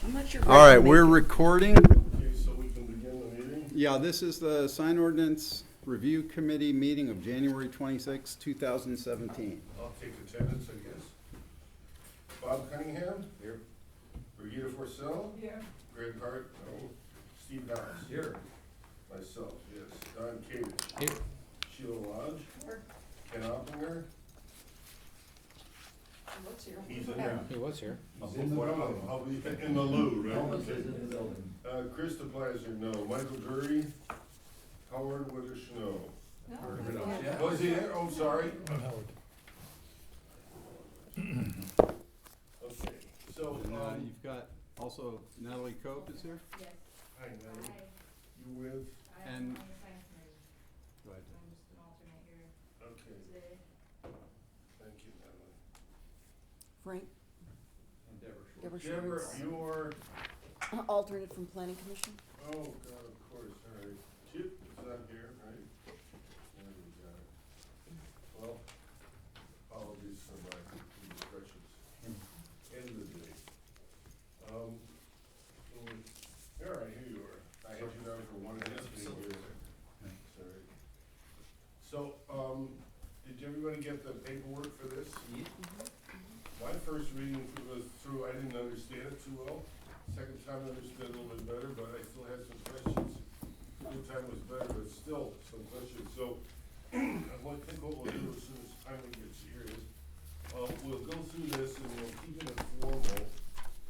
I'm not sure. All right, we're recording. Okay, so we can begin the meeting? Yeah, this is the Sign Ordinance Review Committee meeting of January 26, 2017. I'll take attendance, I guess. Bob Cunningham? Here. Brigitte Forcell? Here. Greg Hart? No. Steve Downs? Here. Myself, yes. Don Cavich? Here. Sheila Lodge? Here. Ken Oppinger? What's here? He's in there. He was here. I'll be in the loo, right? Elvis is in the building. Chris DePlazer, no. Michael Drury? Howard Withers, no. No. Yeah. Oh, is he there? Oh, sorry. Okay, so, And you've got also Natalie Cope is here. Yes. hi, Natalie. Hi. You with? I'm on And- the science committee. Go ahead. I'm just an alternate here Okay, today. thank you, Natalie. Frank, Deborah Deborah, Schwartz. you're, Alternate from Planning Commission. oh, God, of course, all right. Chip is not here, right? There we go. Well, apologies for my indiscretions. End of the day. All right, here you are. I had you down for 1.5 years. Sorry. So, did everybody get the paperwork for this? My first reading was through, I didn't understand it too well. Second time I understood a little bit better, but I still had some questions. Third time was better, but still some questions. So I think what we'll do as soon as time gets here is, we'll go through this and we'll keep it informal.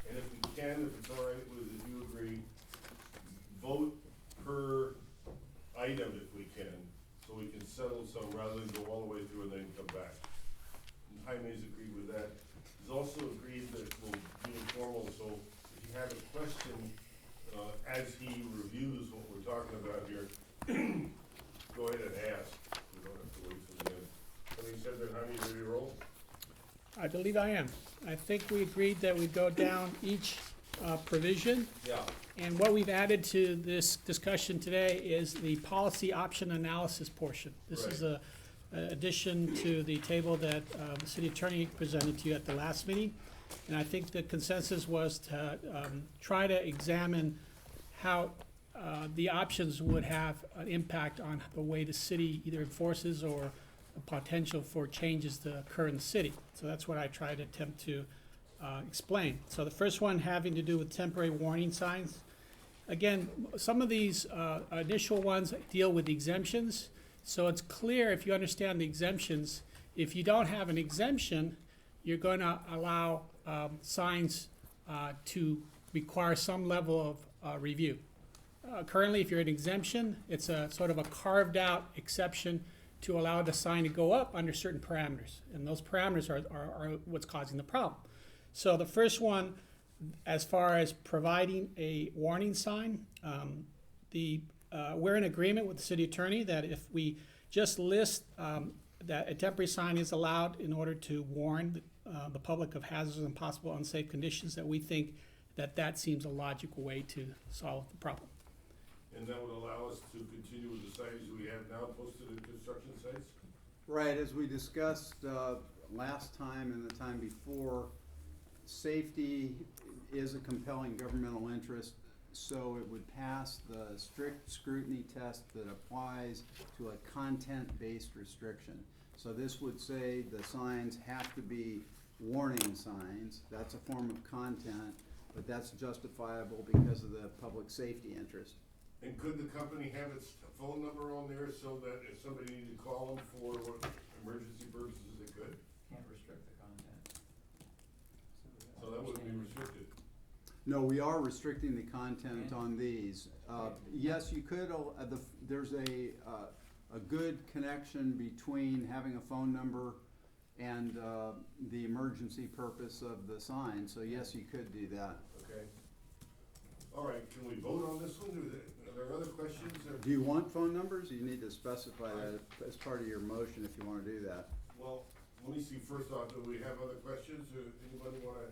And if we can, if it's all right with, if you agree, vote per item if we can, so we can settle some rather than go all the way through and then come back. And Jaime's agreed with that. He's also agreed that we'll be informal, so if you have a question, as he reviews what we're talking about here, go ahead and ask. We don't have to wait for the end. Having said that, Jaime, you ready to roll? I believe I am. I think we agreed that we go down each provision. Yeah. And what we've added to this discussion today is the policy option analysis portion. This is a addition to the table that the city attorney presented to you at the last meeting. And I think the consensus was to try to examine how the options would have an impact on the way the city either enforces or a potential for changes to occur in the city. So that's what I tried to attempt to explain. So the first one having to do with temporary warning signs. Again, some of these initial ones deal with exemptions. So it's clear if you understand the exemptions, if you don't have an exemption, you're going to allow signs to require some level of review. Currently, if you're an exemption, it's a sort of a carved out exception to allow the sign to go up under certain parameters. And those parameters are what's causing the problem. So the first one, as far as providing a warning sign, we're in agreement with the city attorney that if we just list that a temporary sign is allowed in order to warn the public of hazards and possible unsafe conditions, that we think that seems a logical way to solve the problem. And that would allow us to continue with the signs we have now posted at construction sites? Right, as we discussed last time and the time before, safety is a compelling governmental interest, so it would pass the strict scrutiny test that applies to a content-based restriction. So this would say the signs have to be warning signs. That's a form of content, but that's justifiable because of the public safety interest. And could the company have its phone number on there so that if somebody needed to call them for emergency purposes, they could? Can't restrict the content. So that wouldn't be restricted. No, we are restricting the content on these. Yes, you could, there's a good connection between having a phone number and the emergency purpose of the sign, so yes, you could do that. Okay. All right, can we vote on this one? Are there other questions? Do you want phone numbers? You need to specify that as part of your motion if you want to do that. Well, let me see, first off, do we have other questions? Or anybody want to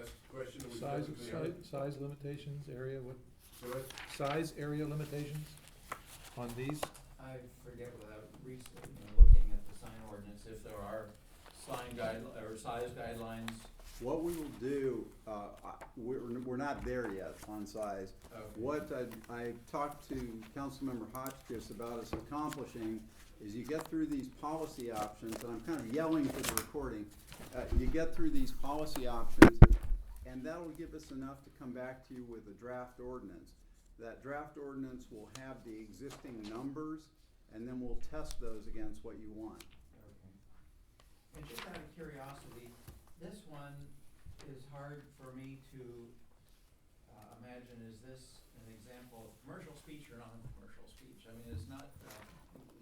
ask a question? That we typically have? Size limitations, area, what, Go ahead. size, area limitations on these? I forget without looking at the sign ordinance, if there are sign guide, or size guidelines What we will do, we're not there yet on size. Okay. What I talked to Councilmember Hotchkiss about us accomplishing is you get through these policy options, and I'm kind of yelling for the recording. You get through these policy options, and that'll give us enough to come back to you with a draft ordinance. That draft ordinance will have the existing numbers, and then we'll test those against what you want. Okay. And just out of curiosity, this one is hard for me to imagine, is this an example of commercial speech or non-commercial speech? I mean, it's not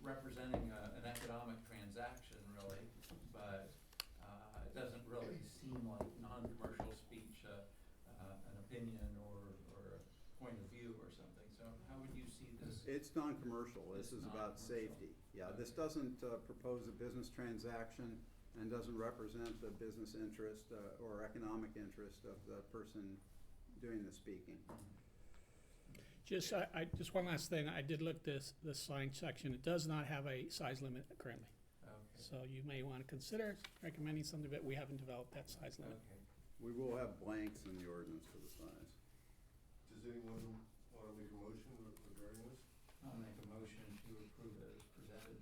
representing an economic transaction really, but it doesn't really seem like non-commercial speech, an opinion or a point of view or something. So how would you see this? It's non-commercial. This It's is about non-commercial. safety. Yeah, Okay. this doesn't propose a business transaction and doesn't represent the business interest or economic interest of the person doing the speaking. Just, just one last thing, I did look this sign section, it does not have a size limit currently. Okay. So you may want to consider recommending something, but we haven't developed that size limit. Okay. We will have blanks in the ordinance for the size. Does anyone wanna make a motion regarding this? I'll make a motion to approve it as presented.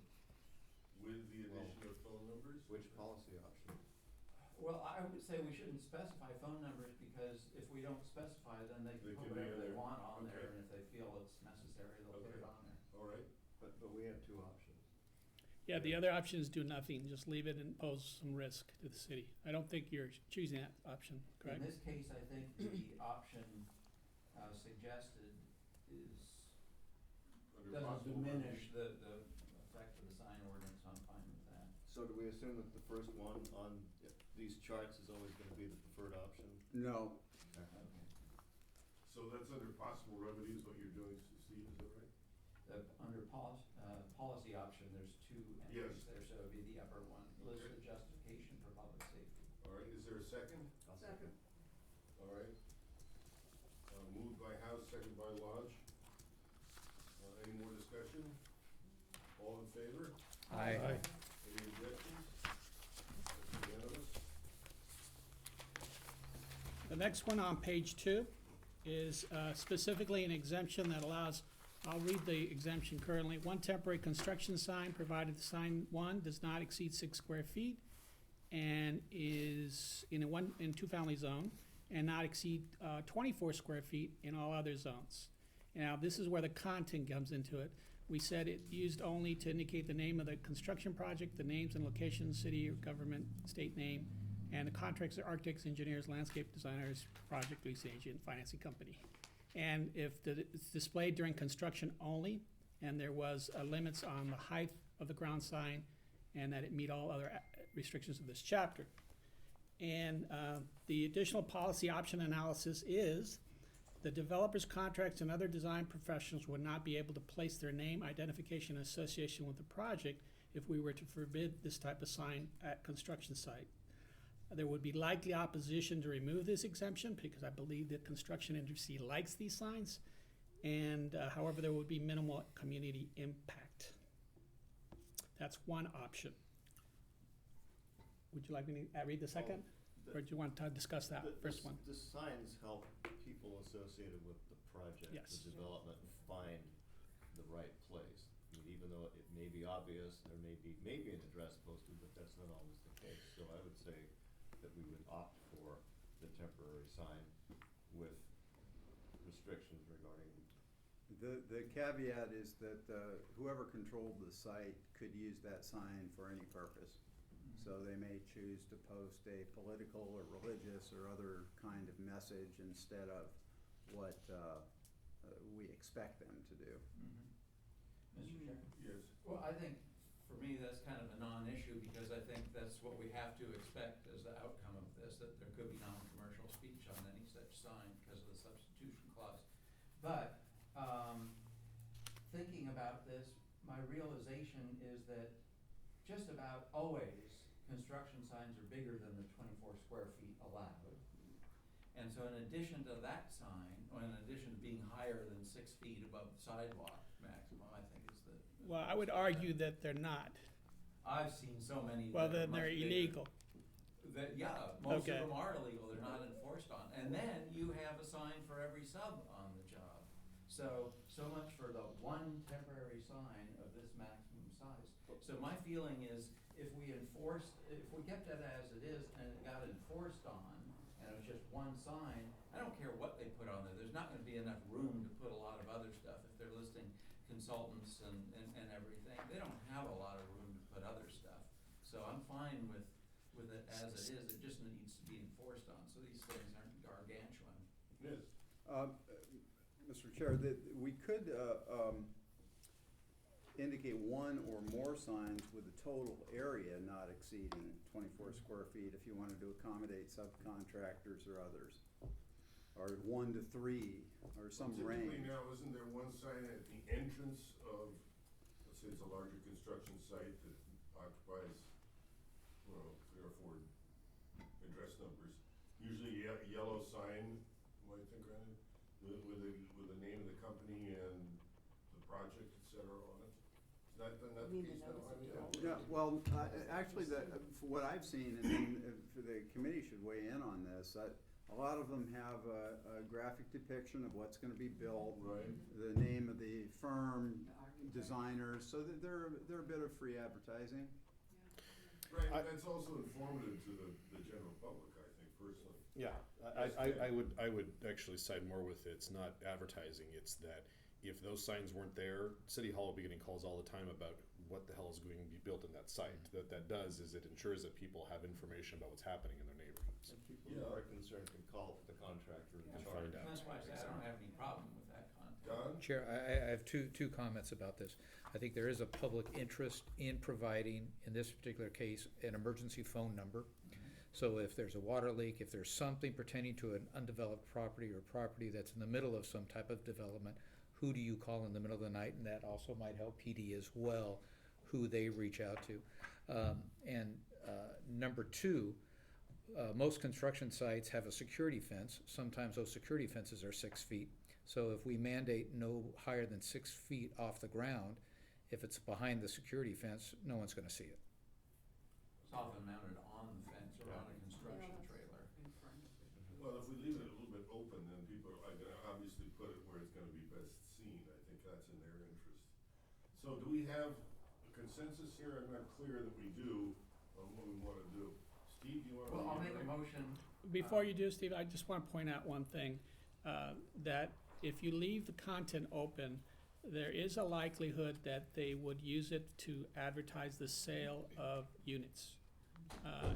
With the addition of phone numbers? Which policy option? Well, I would say we shouldn't specify phone numbers because if we don't specify, then they They can can put be whatever in they there. want on there, Okay. and if they feel it's necessary, they'll put Okay. it on there. All right, But we have two options. Yeah, the other option is do nothing, just leave it and pose some risk to the city. I don't think you're choosing that option, correct? In this case, I think the option suggested under doesn't possible diminish the effect of the sign ordinance. I'm fine with that. So do we assume that the first one on these charts is always gonna be the preferred option? No, Okay. So that's under possible remedies, what you're doing, Steve, is that right? Under policy option, there's two entries Yes. there, so it would be the upper one, list Okay. of justification for public safety. All right, is there a second? I'll second. All right. Moved by House, second by Lodge. Any more discussion? All in favor? Aye. Any objections? That's unanimous. The next one on page 2 is specifically an exemption that allows, I'll read the exemption currently. One temporary construction sign, provided the sign, one, does not exceed 6 square feet and is in a two-family zone and not exceed 24 square feet in all other zones. Now, this is where the content comes into it. We said it used only to indicate the name of the construction project, the names and locations, city or government, state name, and the contracts are architects, engineers, landscape designers, project lease agent, financing company. And if it's displayed during construction only, and there was limits on the height of the ground sign, and that it meet all other restrictions of this chapter. And the additional policy option analysis is the developers, contracts, and other design professionals would not be able to place their name, identification, and association with the project if we were to forbid this type of sign at construction site. There would be likely opposition to remove this exemption because I believe the construction industry likes these signs. And however, there would be minimal community impact. That's one option. Would you like me to read the second? Or do you want to discuss that first one? The signs help people associated with the project, Yes. the development, find the right place. I mean, even though it may be obvious, there may be an address posted, but that's not always the case. So I would say that we would opt for the temporary sign with restrictions regarding. the caveat is that whoever controlled the site could use that sign for any purpose. So they may choose to post a political or religious or other kind of message instead of what we expect them to do. Mr. Chair? Yes. Well, I think, for me, that's kind of a non-issue, because I think that's what we have to expect as the outcome of this, that there could be non-commercial speech on any such sign because of the substitution clause. But, thinking about this, my realization is that just about always, construction signs are bigger than the 24 square feet allowed. And so in addition to that sign, or in addition to being higher than 6 feet above the sidewalk maximum, I think is the. Well, I would argue that they're not. I've seen so many. Well, that are then they're much bigger. illegal. That, yeah, most Okay. of them are illegal, they're not enforced on. And then you have a sign for every sub on the job. So much for the one temporary sign of this maximum size. So my feeling is, if we kept it as it is and it got enforced on, and it was just one sign, I don't care what they put on there, there's not gonna be enough room to put a lot of other stuff. If they're listing consultants and everything, they don't have a lot of room to put other stuff. So I'm fine with it as it is, it just needs to be enforced on, so these things aren't gargantuan. Yes. Mr. Chair, that we could indicate one or more signs with a total area not exceeding 24 square feet if you wanted to accommodate subcontractors or others. Or 1 to 3, or some range. Typically now, isn't there one sign at the entrance of, let's say it's a larger construction site that occupies, well, 3 or 4 address numbers, usually a yellow sign, what do you think, Randy? With the name of the company and the project, et cetera, on it? Is that the You mean case the now? notice of I mean, default? Yeah, well, actually, for what I've seen, and the committee should weigh in on this, a lot of them have a graphic depiction of what's gonna be built. Right. The name of the firm, designers, so that they're a bit of free advertising. Right, that's also informative to the general public, I think, personally. Yeah, I would actually side more with it's not advertising, it's that if those signs weren't there, City Hall will be getting calls all the time about what the hell is going to be built in that site. What that does is it ensures that people have information about what's happening in their neighborhoods. And people who are concerned can call the contractor and And charge. find out. That's why I say I don't have any problem with that content. Don? Chair, I have two comments about this. I think there is a public interest in providing, in this particular case, an emergency phone number. So if there's a water leak, if there's something pertaining to an undeveloped property or property that's in the middle of some type of development, who do you call in the middle of the night? And that also might help PD as well, who they reach out to. Number two, most construction sites have a security fence. Sometimes those security fences are 6 feet. So if we mandate no higher than 6 feet off the ground, if it's behind the security fence, no one's gonna see it. It's often mounted on the fence or on a construction trailer. Well, if we leave it a little bit open, then people are gonna obviously put it where it's gonna be best seen. I think that's in their interest. So do we have a consensus here? I'm not clear that we do on what we wanna do. Steve, do you wanna? Well, I'll make a motion. Before you do, Steve, I just want to point out one thing, that if you leave the content open, there is a likelihood that they would use it to advertise the sale of units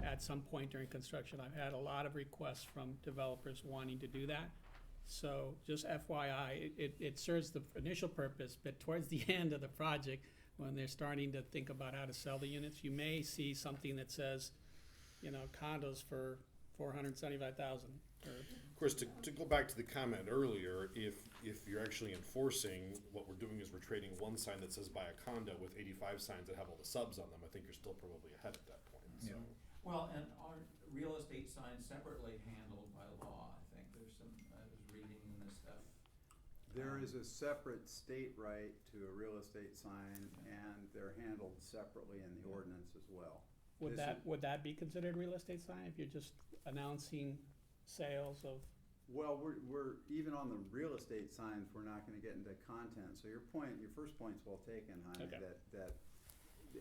at some point during construction. I've had a lot of requests from developers wanting to do that. So just FYI, it serves the initial purpose, but towards the end of the project, when they're starting to think about how to sell the units, you may see something that says, condos for $475,000. Of course, to go back to the comment earlier, if you're actually enforcing, what we're doing is we're trading one sign that says buy a condo with 85 signs that have all the subs on them, I think you're still probably ahead at that point, so. Yeah. Well, and are real estate signs separately handled by law? I think there's some, I was reading in this stuff. There is a separate state right to a real estate sign, and they're handled separately in the ordinance as well. Would This would that be considered real estate sign if you're just announcing sales of? Well, we're even on the real estate signs, we're not gonna get into content, so your first point's well taken, Jaime, Okay. that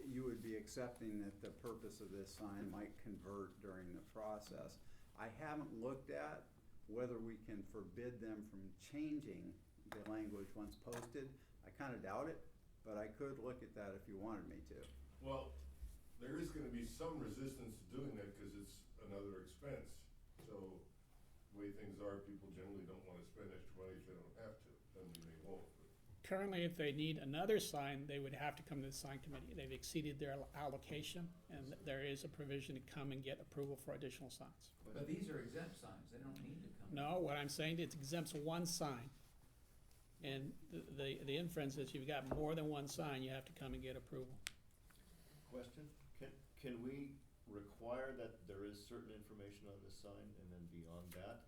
you would be accepting that the purpose of this sign might convert during the process. I haven't looked at whether we can forbid them from changing the language once posted. I kinda doubt it, but I could look at that if you wanted me to. Well, there is gonna be some resistance to doing that because it's another expense. So, the way things are, people generally don't wanna spend extra money if they don't have to, doesn't mean they won't. Currently, if they need another sign, they would have to come to the sign committee. They've exceeded their allocation, and there is a provision to come and get approval for additional signs. But these are exempt signs, they don't need to come. No, what I'm saying, it exempts one sign. And the inference is you've got more than one sign, you have to come and get approval. Question, can we require that there is certain information on this sign, and then beyond that,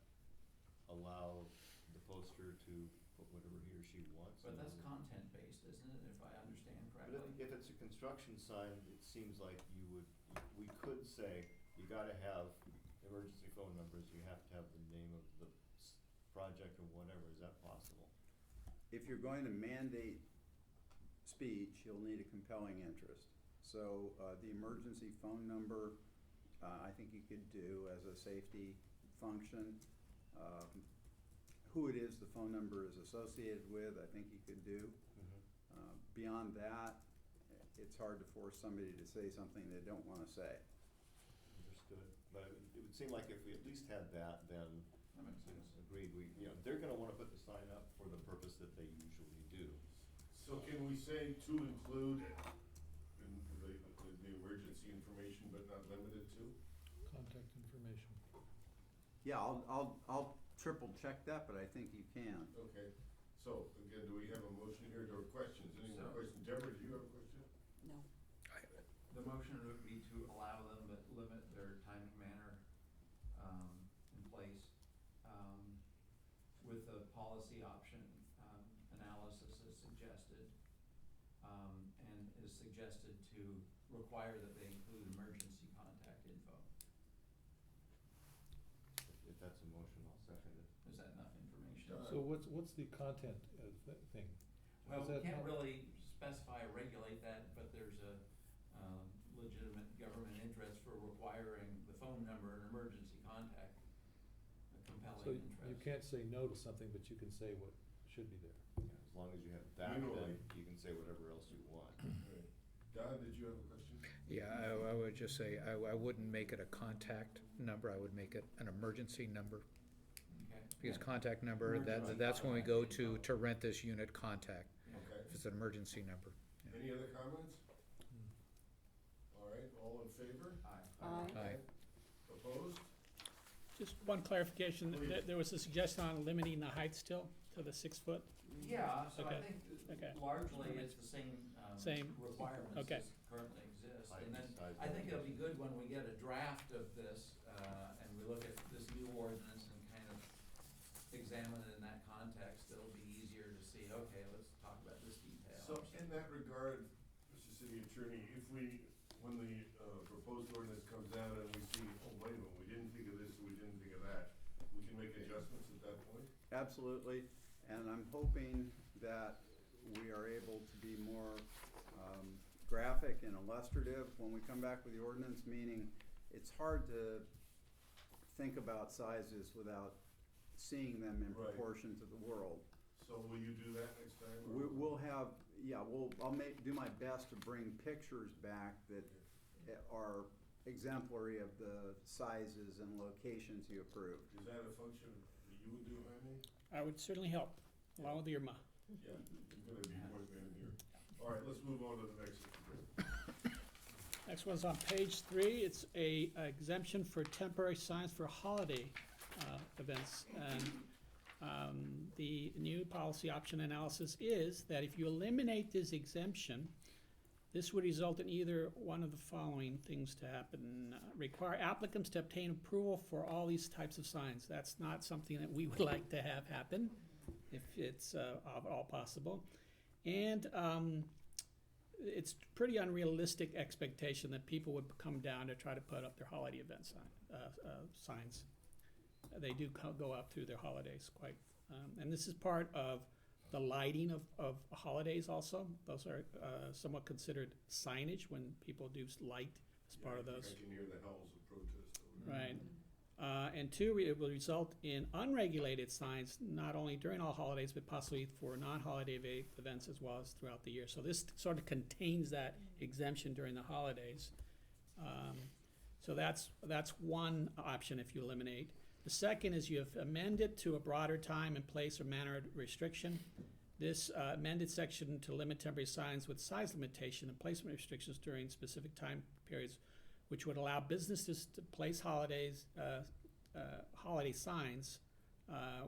allow the poster to put whatever he or she wants? But that's content-based, isn't it, if I understand But correctly? if it's a construction sign, it seems like we could say, you gotta have emergency phone numbers, you have to have the name of the project or whatever, is that possible? If you're going to mandate speech, you'll need a compelling interest. So, the emergency phone number, I think you could do as a safety function. Who it is the phone number is associated with, I think you could do. Beyond that, it's hard to force somebody to say something they don't wanna say. Understood, but it would seem like if we at least had that, then That makes sense. agreed, they're gonna wanna put the sign up for the purpose that they usually do. So can we say to include in the emergency information, but not limited to? Contact information. Yeah, I'll triple check that, but I think you can. Okay, so again, do we have a motion here, or questions, any more So- questions? Deborah, do you have a question? No. The motion would be to allow them, but limit their time and manner, in place, with the policy option, analysis as suggested, and is suggested to require that they include emergency contact info. If that's a motion, I'll second it. Is that enough information? So what's the content thing? Well, How's we that can't help? really specify or regulate that, but there's a legitimate government interest for requiring the phone number and emergency contact, a compelling So interest. you can't say no to something, but you can say what should be there. As long as you have that, then you can say whatever else you want. Alright. Don, did you have a question? Yeah, I would just say, I wouldn't make it a contact number, I would make it an emergency number. Okay. Because contact number, Emergency that's when we contact go info. to rent this unit contact, Okay, if it's an emergency number. any other comments? Alright, all in favor? Aye. Aye. Opposed? Just one clarification, Please. there was a suggestion on limiting the height still to the 6 foot. Yeah, so I Okay. think Okay. largely it's the same, Same. requirements Okay. as currently exist. Height And then and size I think it'll be limitations. good when we get a draft of this, and we look at this new ordinance and kind of examine it in that context, it'll be easier to see, okay, let's talk about this detail. So in that regard, Mr. City Attorney, if we, when the proposed ordinance comes out and we see, oh, wait a minute, we didn't think of this, we didn't think of that, we can make adjustments at that point? Absolutely, and I'm hoping that we are able to be more graphic and illustrative when we come back with the ordinance, meaning it's hard to think about sizes without seeing them in Right. proportion to the world. So will you do that next time? or- We'll have, yeah, I'll do my best to bring pictures back that are exemplary of the sizes and locations you approved. Is that a function that you would do, Jaime? I would certainly help, along with Irma. Yeah, you're gonna be point man here. All right, let's move on to the next one. Next one's on page 3, it's a exemption for temporary signs for holiday events. And the new policy option analysis is that if you eliminate this exemption, this would result in either one of the following things to happen. Require applicants to obtain approval for all these types of signs. That's not something that we would like to have happen, if it's at all possible. And it's pretty unrealistic expectation that people would come down to try to put up their holiday event signs. They do go up through their holidays quite, and this is part of the lighting of holidays also. Those are somewhat considered signage when people do light as part of Yeah, those. I can hear the howls of protest over there. Right. And two, it will result in unregulated signs, not only during all holidays, but possibly for non-holiday events as well as throughout the year. So this sort of contains that exemption during the holidays. So that's one option if you eliminate. The second is you have amended to a broader time and place or manner restriction. This amended section to limit temporary signs with size limitation and placement restrictions during specific time periods, which would allow businesses to place holiday signs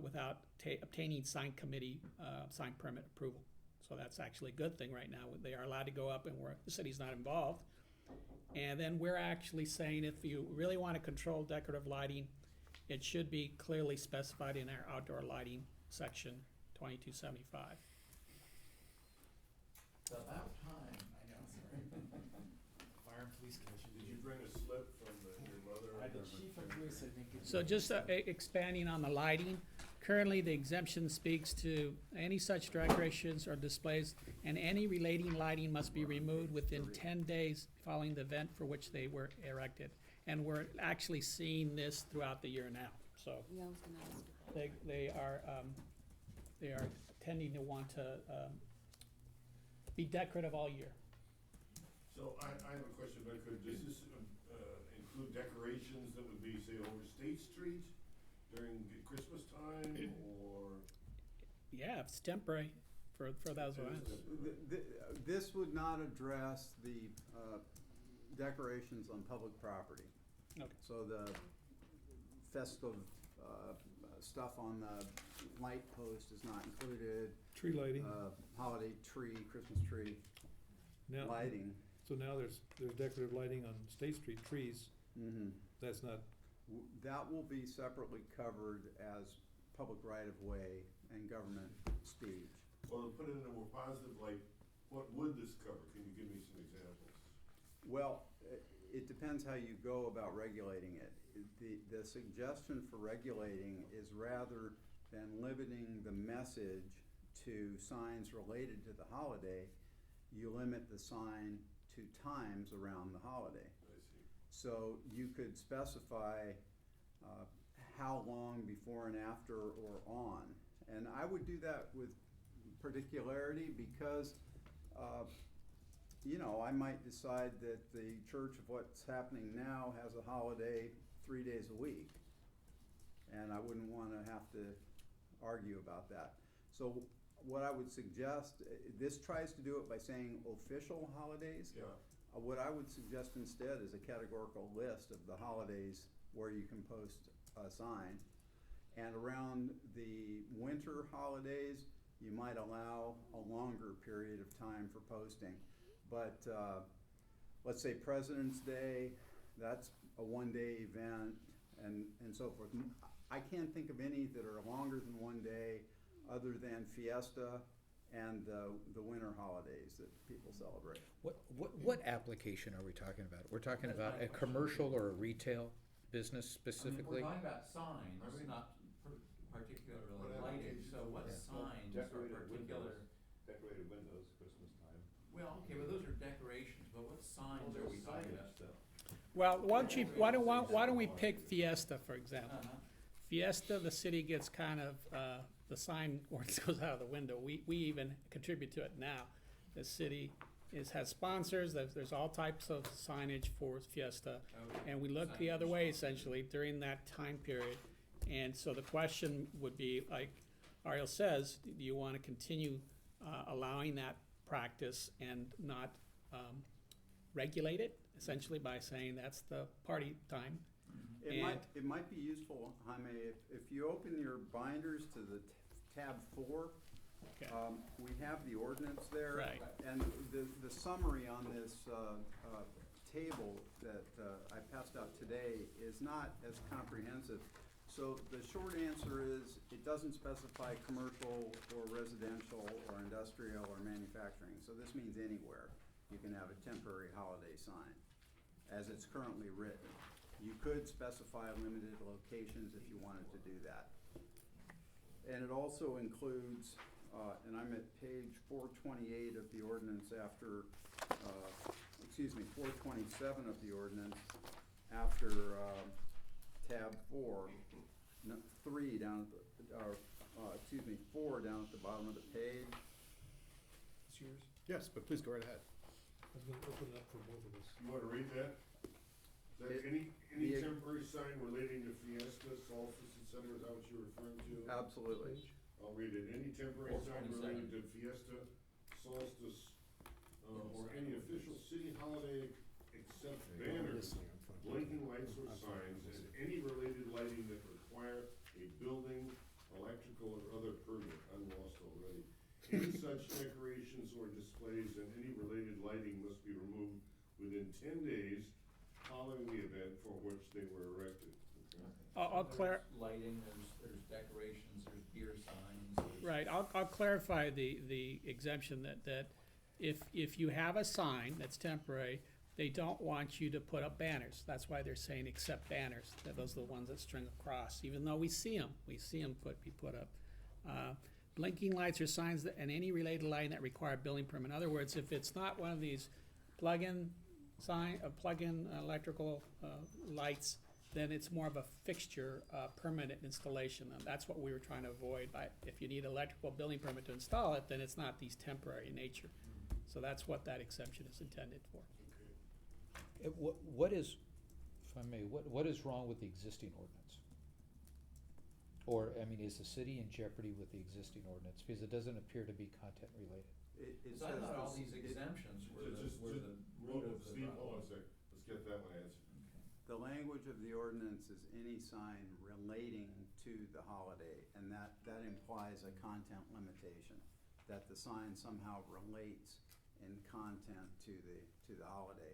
without obtaining sign committee sign permit approval. So that's actually a good thing right now. They are allowed to go up and the city's not involved. And then we're actually saying if you really want to control decorative lighting, it should be clearly specified in our outdoor lighting section 2275. It's about time. I know, sorry. Fire and police commission. Did you bring a slip from your mother So just expanding on the lighting, currently the exemption speaks to any such decorations or displays, and any relating lighting must be removed within 10 days following the event for which they were erected. And we're actually seeing this throughout the year now, so Yeah, I was gonna ask about that. they are tending to want to be decorative all year. So I have a question, if I could, does this, include decorations that would be, say, over State Street during Christmas time, or? Yeah, it's temporary for those events. This would not address the decorations on public property. Okay. So the festive stuff on the light post is not included. Tree lighting, Holiday tree, Christmas tree, now, lighting. so now there's decorative lighting on State Street, trees, Mhm. that's not, That will be separately covered as public right-of-way and government speech. Well, to put it in a more positive light, what would this cover? Can you give me some examples? Well, it depends how you go about regulating it. The suggestion for regulating is rather than limiting the message to signs related to the holiday, you limit the sign to times around the holiday. I see. So you could specify how long before and after or on. And I would do that with particularity because, I might decide that the Church of What's Happening Now has a holiday 3 days a week. And I wouldn't want to have to argue about that. So what I would suggest, this tries to do it by saying official holidays. Yeah. What I would suggest instead is a categorical list of the holidays where you can post a sign. And around the winter holidays, you might allow a longer period of time for posting. But let's say President's Day, that's a one-day event, and so forth. I can't think of any that are longer than 1 day other than Fiesta and the winter holidays that people celebrate. What application are we talking about? We're talking about a commercial or a retail business specifically? We're talking about signs, not particularly What lighting, so what Yeah. signs are particular? Decorated windows, Christmas time. Well, okay, well, those are decorations, but what signs are we talking about? Well, why don't we pick Fiesta, for example? Fiesta, the city gets kind of, the sign ordinance goes out of the window. We even contribute to it now. The city has sponsors, there's all types of signage for Fiesta. Okay. And we look the other way essentially during that time period. And so the question would be, like Ariel says, do you want to continue allowing that practice and not regulate it, essentially by saying that's the party time? It might be useful, Jaime, if you open your binders to the tab 4, Okay. we have the ordinance there. Right. And the summary on this table that I passed out today is not as comprehensive. So the short answer is, it doesn't specify commercial or residential or industrial or manufacturing. So this means anywhere you can have a temporary holiday sign, as it's currently written. You could specify limited locations if you wanted to do that. And it also includes, and I'm at page 428 of the ordinance after, 427 of the ordinance after tab 4, 3 down at the, 4 down at the bottom of the page. it's yours? yes, but please go right ahead. I was gonna open it up for both of us. You wanna read that? Is that any the- temporary sign relating to Fiesta, solstice, et cetera, is that what you're referring to? Absolutely. I'll read it. Any temporary sign 427. related to Fiesta, solstice, or any official city holiday except banners, blinking lights or signs, and any related lighting that require a building, electrical, or other permit. I'm lost already. Any such decorations or displays and any related lighting must be removed within 10 days following the event for which they were erected. Okay? I'll There's lighting, there's decorations, there's beer signs. there's- Right, I'll clarify the exemption that if you have a sign that's temporary, they don't want you to put up banners. That's why they're saying except banners. Those are the ones that string across, even though we see them be put up. Blinking lights or signs and any related lighting that require building permit. In other words, if it's not one of these plug-in electrical lights, then it's more of a fixture, permanent installation, and that's what we were trying to avoid. If you need an electrical building permit to install it, then it's not these temporary in nature. So that's what that exemption is intended for. What is, if I may, what is wrong with the existing ordinance? Or, I mean, is the city in jeopardy with the existing ordinance? Because it doesn't appear to be content related. It Because I thought all these exemptions were the root of the Steve, problem. hold on a sec, let's get that one answered. The language of the ordinance is any sign relating to the holiday, and that implies a content limitation, that the sign somehow relates in content to the holiday.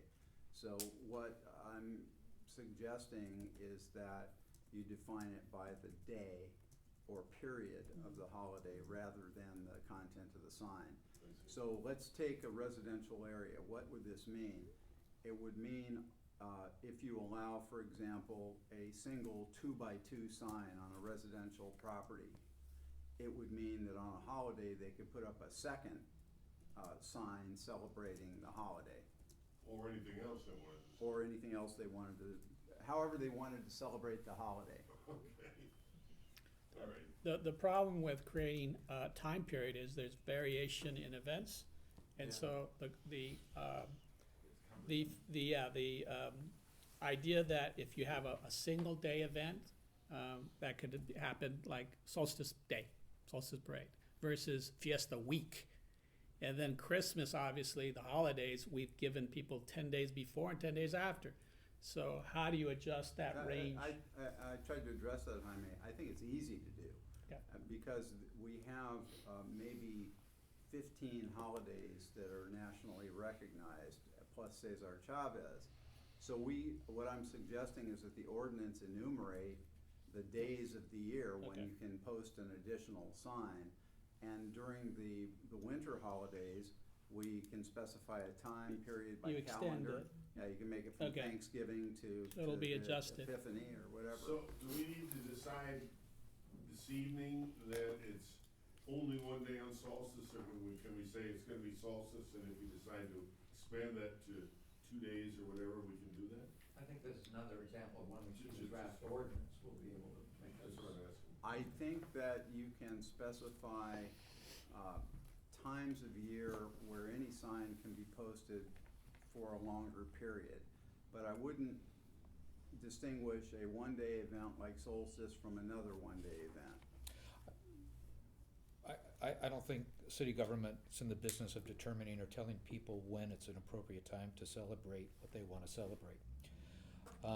So what I'm suggesting is that you define it by the day or period of the holiday rather than the content of the sign. So let's take a residential area. What would this mean? It would mean if you allow, for example, a single 2x2 sign on a residential property, it would mean that on a holiday they could put up a second sign celebrating the holiday. Or anything else they wanted to say. Or anything else they wanted to, however they wanted to celebrate the holiday. Okay. All right. The problem with creating a time period is there's variation in events, and Yeah. so the idea that if you have a single day event, that could happen like solstice day, solstice parade, versus fiesta week. And then Christmas, obviously, the holidays, we've given people 10 days before and 10 days after. So how do you adjust that range? I tried to address that, if I may. I think it's easy to do. Yeah. Because we have maybe 15 holidays that are nationally recognized, plus Cesar Chavez. So what I'm suggesting is that the ordinance enumerate the days of the year when Okay. you can post an additional sign. And during the winter holidays, we can specify a time period by You extend calendar. it. Yeah, you can make it from Okay. Thanksgiving to So it'll be to adjusted. Epiphany or whatever. So, do we need to decide this evening that it's only one day on solstice, or can we say it's gonna be solstice, and if we decide to expand that to 2 days or whatever, we can do that? I think this is another example of when we see the draft ordinance, we'll be able to make That's this. what I'm asking. I think that you can specify times of year where any sign can be posted for a longer period. But I wouldn't distinguish a one-day event like solstice from another one-day event. I don't think city government's in the business of determining or telling people when it's an appropriate time to celebrate what they want to celebrate.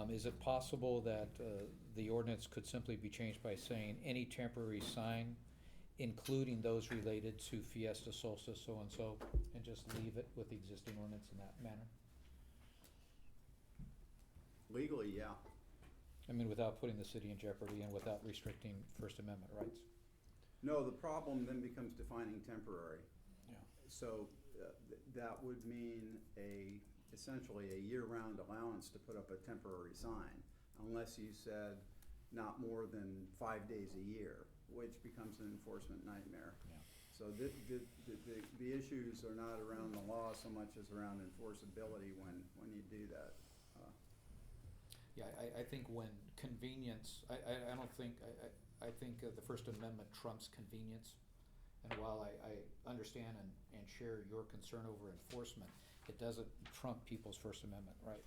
Is it possible that the ordinance could simply be changed by saying any temporary sign, including those related to fiesta, solstice, so-and-so, and just leave it with the existing ordinance in that manner? Legally, yeah. I mean, without putting the city in jeopardy and without restricting First Amendment rights? No, the problem then becomes defining temporary. Yeah. So that would mean essentially a year-round allowance to put up a temporary sign, unless you said not more than 5 days a year, which becomes an enforcement nightmare. Yeah. So the issues are not around the law so much as around enforceability when you do that. Yeah, I think when convenience, I don't think, I think the First Amendment trumps convenience. And while I understand and share your concern over enforcement, it doesn't trump people's First Amendment right.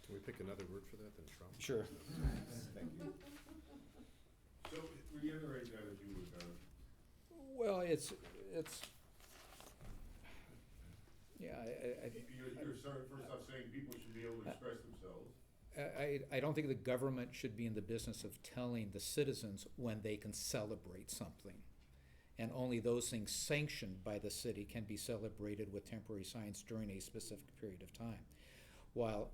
Can we pick another word for that than Trump? Sure. Thank you. So, reiterate that if you would, Well, it's, yeah, You're sorry, first off, saying people should be able to express themselves. I don't think the government should be in the business of telling the citizens when they can celebrate something. And only those things sanctioned by the city can be celebrated with temporary signs during a specific period of time. While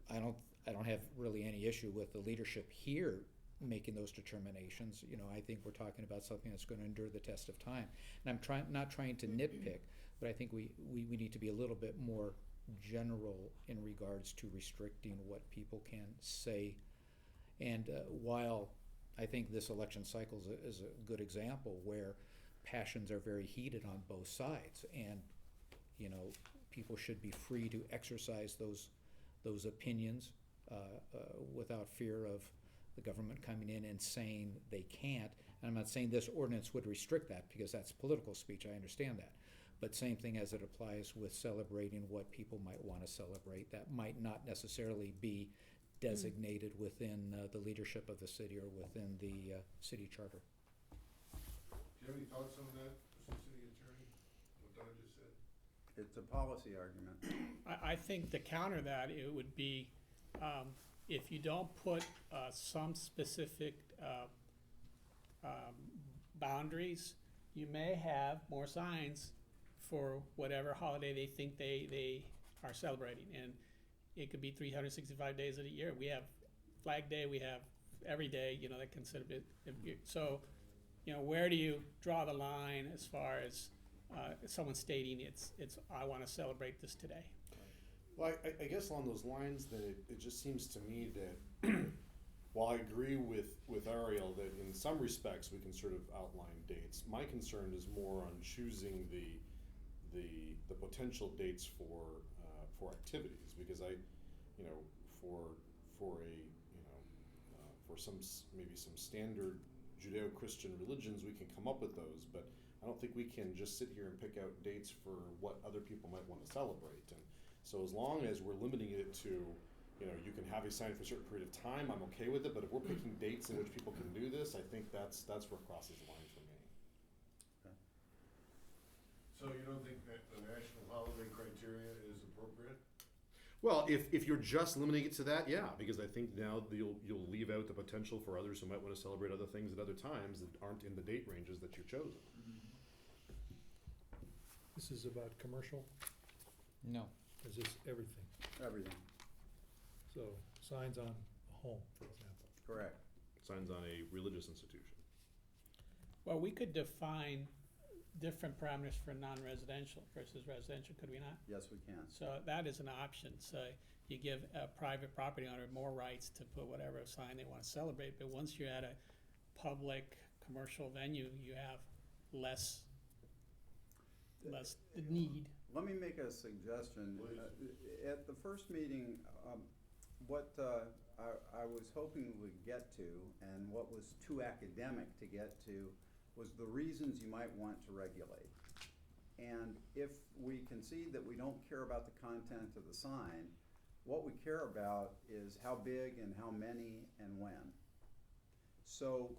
I don't have really any issue with the leadership here making those determinations, I think we're talking about something that's going to endure the test of time. And I'm not trying to nitpick, but I think we need to be a little bit more general in regards to restricting what people can say. And while I think this election cycle is a good example where passions are very heated on both sides, and people should be free to exercise those opinions without fear of the government coming in and saying they can't. And I'm not saying this ordinance would restrict that, because that's political speech, I understand that. But same thing as it applies with celebrating what people might want to celebrate that might not necessarily be designated within the leadership of the city or within the city charter. Do you have any thoughts on that, Mr. City Attorney, what Don just said? It's a policy argument. I think to counter that, it would be, if you don't put some specific boundaries, you may have more signs for whatever holiday they think they are celebrating. And it could be 365 days of the year. We have Flag Day, we have every day, that consider it. So, where do you draw the line as far as someone stating it's I want to celebrate this today? Well, I guess along those lines, that it just seems to me that while I agree with Ariel that in some respects we can sort of outline dates, my concern is more on choosing the potential dates for activities, because for some maybe some standard Judeo-Christian religions we can come up with those, but I don't think we can just sit here and pick out dates for what other people might want to celebrate. And so as long as we're limiting it to, you can have a sign for a certain period of time, I'm okay with it. But if we're picking dates in which people can do this, I think that's where it crosses the line for me. Okay. So you don't think that the national holiday criteria is appropriate? Well, if you're just limiting it to that, yeah, because I think now you'll leave out the potential for others who might want to celebrate other things at other times that aren't in the date ranges that you've chosen. This is about commercial, No. is this everything? Everything, So signs on a home, for example. correct. Signs on a religious institution. Well, we could define different parameters for non-residential versus residential, could we not? Yes, we can. So that is an option. So you give a private property owner more rights to put whatever sign they want to celebrate, but once you're at a public commercial venue, you have less need. Let me make a suggestion. Please. At the first meeting, what I was hoping we'd get to, and what was too academic to get to, was the reasons you might want to regulate. And if we concede that we don't care about the content of the sign, what we care about is how big and how many and when. So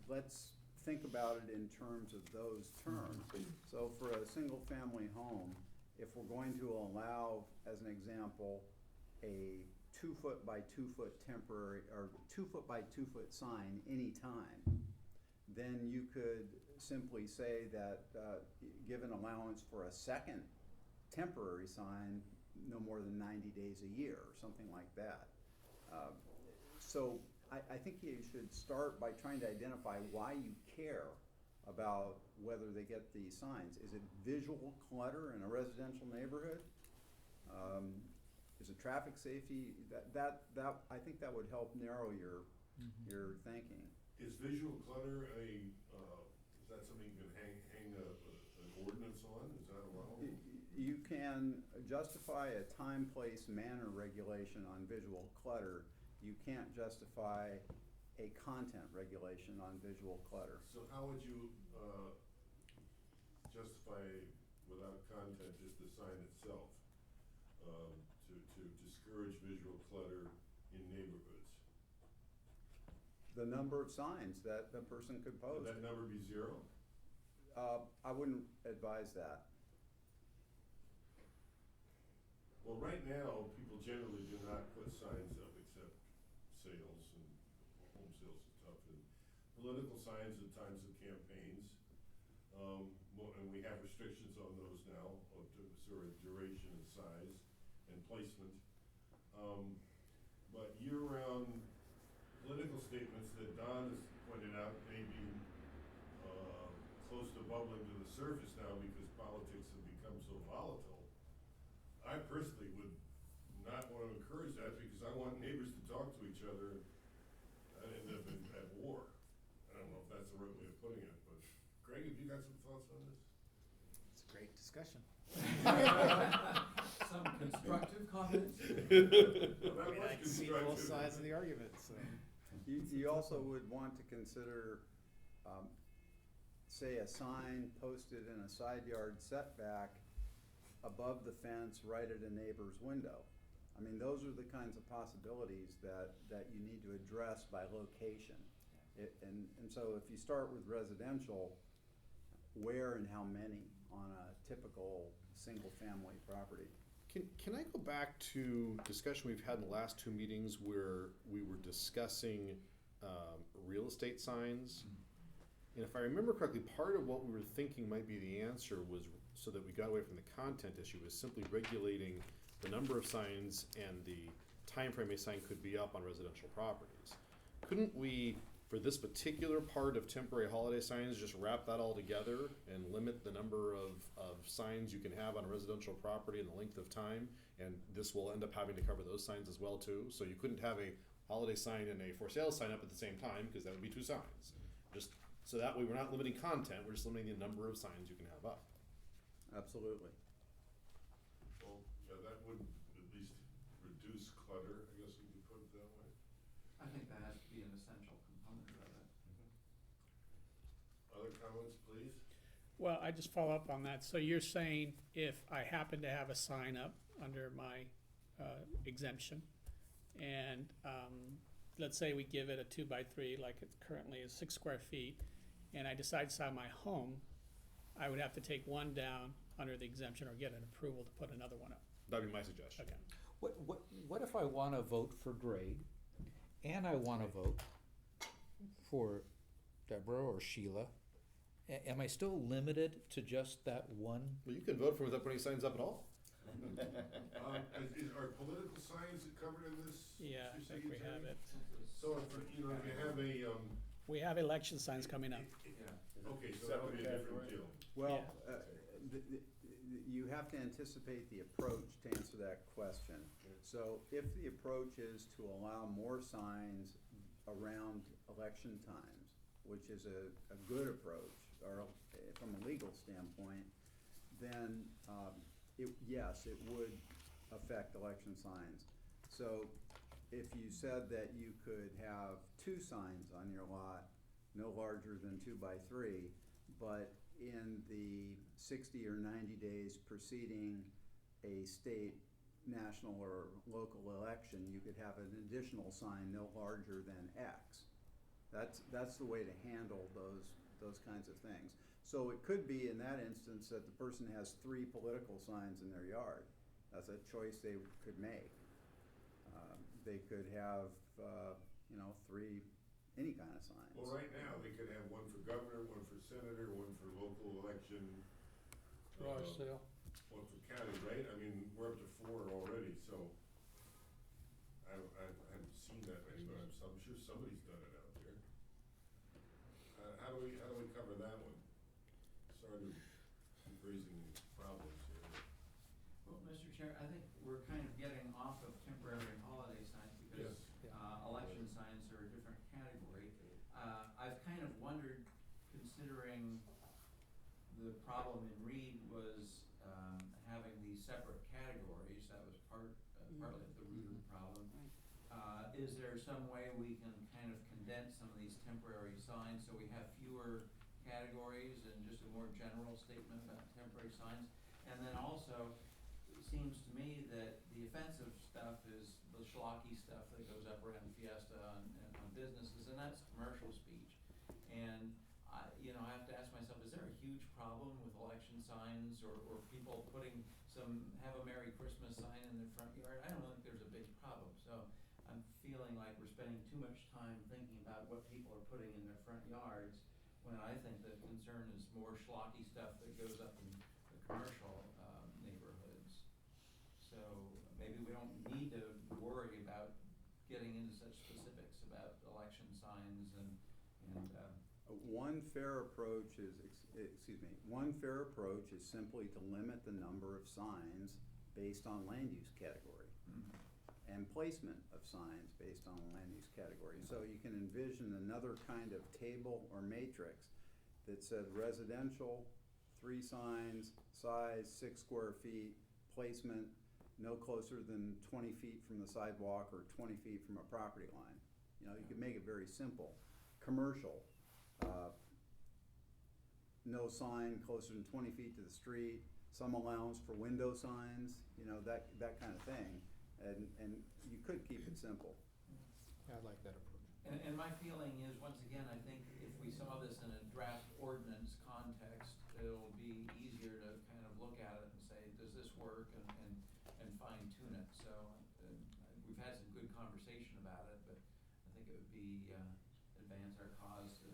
let's think about it in terms of those terms. So for a single family home, if we're going to allow, as an example, a 2 foot by 2 foot temporary, or 2 foot by 2 foot sign anytime, then you could simply say that give an allowance for a second temporary sign no more than 90 days a year, or something like that. So I think you should start by trying to identify why you care about whether they get these signs. Is it visual clutter in a residential neighborhood? Is it traffic safety? That I think that would help narrow your thinking. Is visual clutter is that something you can hang an ordinance on? Is that allowable? You can justify a time, place, manner regulation on visual clutter. You can't justify a content regulation on visual clutter. So how would you justify without content just the sign itself to discourage visual clutter in neighborhoods? The number of signs that a person could post. Would that number be 0? I wouldn't advise that. Well, right now, people generally do not put signs up except sales, and home sales is tough, and political signs at times of campaigns. And we have restrictions on those now, of sort of duration and size and placement. But year-round political statements that Don has pointed out may be close to bubbling to the surface now because politics have become so volatile. I personally would not wanna encourage that, because I want neighbors to talk to each other and end up at war. I don't know if that's the right way of putting it, but Greg, have you got some thoughts on this? It's a great discussion. Some constructive comments? Not much I can see both constructive. sides of the argument, so. You also would want to consider, say, a sign posted in a side yard setback above the fence right at a neighbor's window. I mean, those are the kinds of possibilities that you need to address by location. And so if you start with residential, where and how many on a typical single-family property? Can I go back to discussion we've had in the last two meetings where we were discussing real estate signs? And if I remember correctly, part of what we were thinking might be the answer was, so that we got away from the content issue, was simply regulating the number of signs and the time frame a sign could be up on residential properties. Couldn't we, for this particular part of temporary holiday signs, just wrap that all together and limit the number of signs you can have on a residential property and the length of time? And this will end up having to cover those signs as well too. So you couldn't have a holiday sign and a for sale sign up at the same time, because that would be two signs. Just so that way we're not limiting content, we're just limiting the number of signs you can have up. Absolutely. Well, yeah, that would at least reduce clutter, I guess you could put it that way. I think that has to be an essential component of it. Other comments, please? Well, I just follow up on that. So you're saying if I happen to have a sign up under my exemption, and let's say we give it a 2x3, like it currently is 6 square feet, and I decide to sell my home, I would have to take one down under the exemption or get an approval to put another one up. That'd be my suggestion. Okay. What if I wanna vote for Greg, and I wanna vote for Deborah or Sheila? Am I still limited to just that one? Well, you can vote for without putting signs up at all. Are political signs covered in this? Yeah, I think we have it. So if you have a, We have election signs coming up. okay, so that would be a different deal. Well, you have to anticipate the approach to answer that question. So if the approach is to allow more signs around election times, which is a good approach, or from a legal standpoint, then yes, it would affect election signs. So if you said that you could have 2 signs on your lot, no larger than 2x3, but in the 60 or 90 days preceding a state, national, or local election, you could have an additional sign no larger than X. That's the way to handle those kinds of things. So it could be in that instance that the person has 3 political signs in their yard. That's a choice they could make. They could have, 3 any kind of signs. Well, right now, they could have one for governor, one for senator, one for local election. Garage sale. One for county, right? I mean, we're up to 4 already, so I haven't seen that many, but I'm sure somebody's done it out there. How do we cover that one? Sorry to keep raising problems here. Well, Mr. Chair, I think we're kind of getting off of temporary holiday signs because election signs are a different category. I've kind of wondered, considering the problem in Reed was having these separate categories, that was partly of the root of the problem. Is there some way we can kind of condense some of these temporary signs so we have fewer categories and just a more general statement about temporary signs? And then also, it seems to me that the offensive stuff is the schlocky stuff that goes up around Fiesta on businesses, and that's commercial speech. And I have to ask myself, is there a huge problem with election signs or people putting have a Merry Christmas sign in their front yard? I don't think there's a big problem. So I'm feeling like we're spending too much time thinking about what people are putting in their front yards, when I think the concern is more schlocky stuff that goes up in the commercial neighborhoods. So maybe we don't need to worry about getting into such specifics about election signs and One fair approach is simply to limit the number of signs based on land use category, and placement of signs based on land use category. So you can envision another kind of table or matrix that said residential, 3 signs, size 6 square feet, placement no closer than 20 feet from the sidewalk or 20 feet from a property line. You know, you could make it very simple. Commercial, no sign closer than 20 feet to the street, some allowance for window signs, you know, that kind of thing. And you could keep it simple. I like that approach. And my feeling is, once again, I think if we saw this in a draft ordinance context, it'll be easier to kind of look at it and say, does this work, and fine tune it. So we've had some good conversation about it, but I think it would be, advance our cause to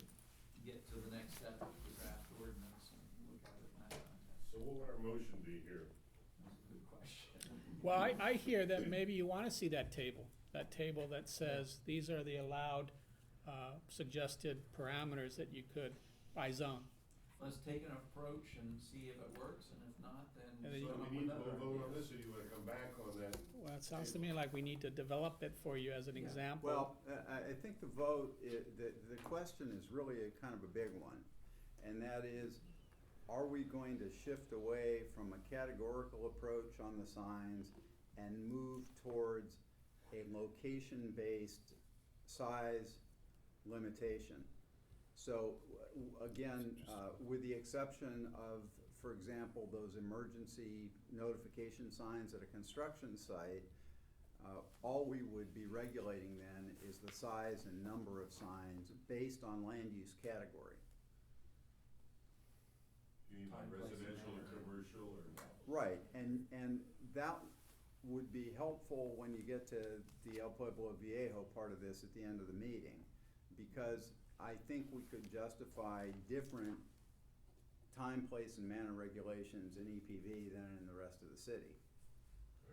get to the next step of the draft ordinance and look at it in that context. So what would our motion be here? That's a good question. Well, I hear that maybe you wanna see that table that says, these are the allowed, suggested parameters that you could, by zone. Let's take an approach and see if it works, and if not, then. And then So come up we need with to other vote on ideas. this, or you wanna come back on that? Well, it sounds to me like we need to develop it for you as an Yeah. example. Well, I think the vote, the question is really a kind of a big one. And that is, are we going to shift away from a categorical approach on the signs and move towards a location-based size limitation? So, again, with the exception of, for example, those emergency notification signs at a construction site, all we would be regulating then is the size and number of signs based on land use category. You need Time, place, and residential or manner. commercial or? Right, and that would be helpful when you get to the El Pueblo Viejo part of this at the end of the meeting, because I think we could justify different time, place, and manner regulations in EPV than in the rest of the city.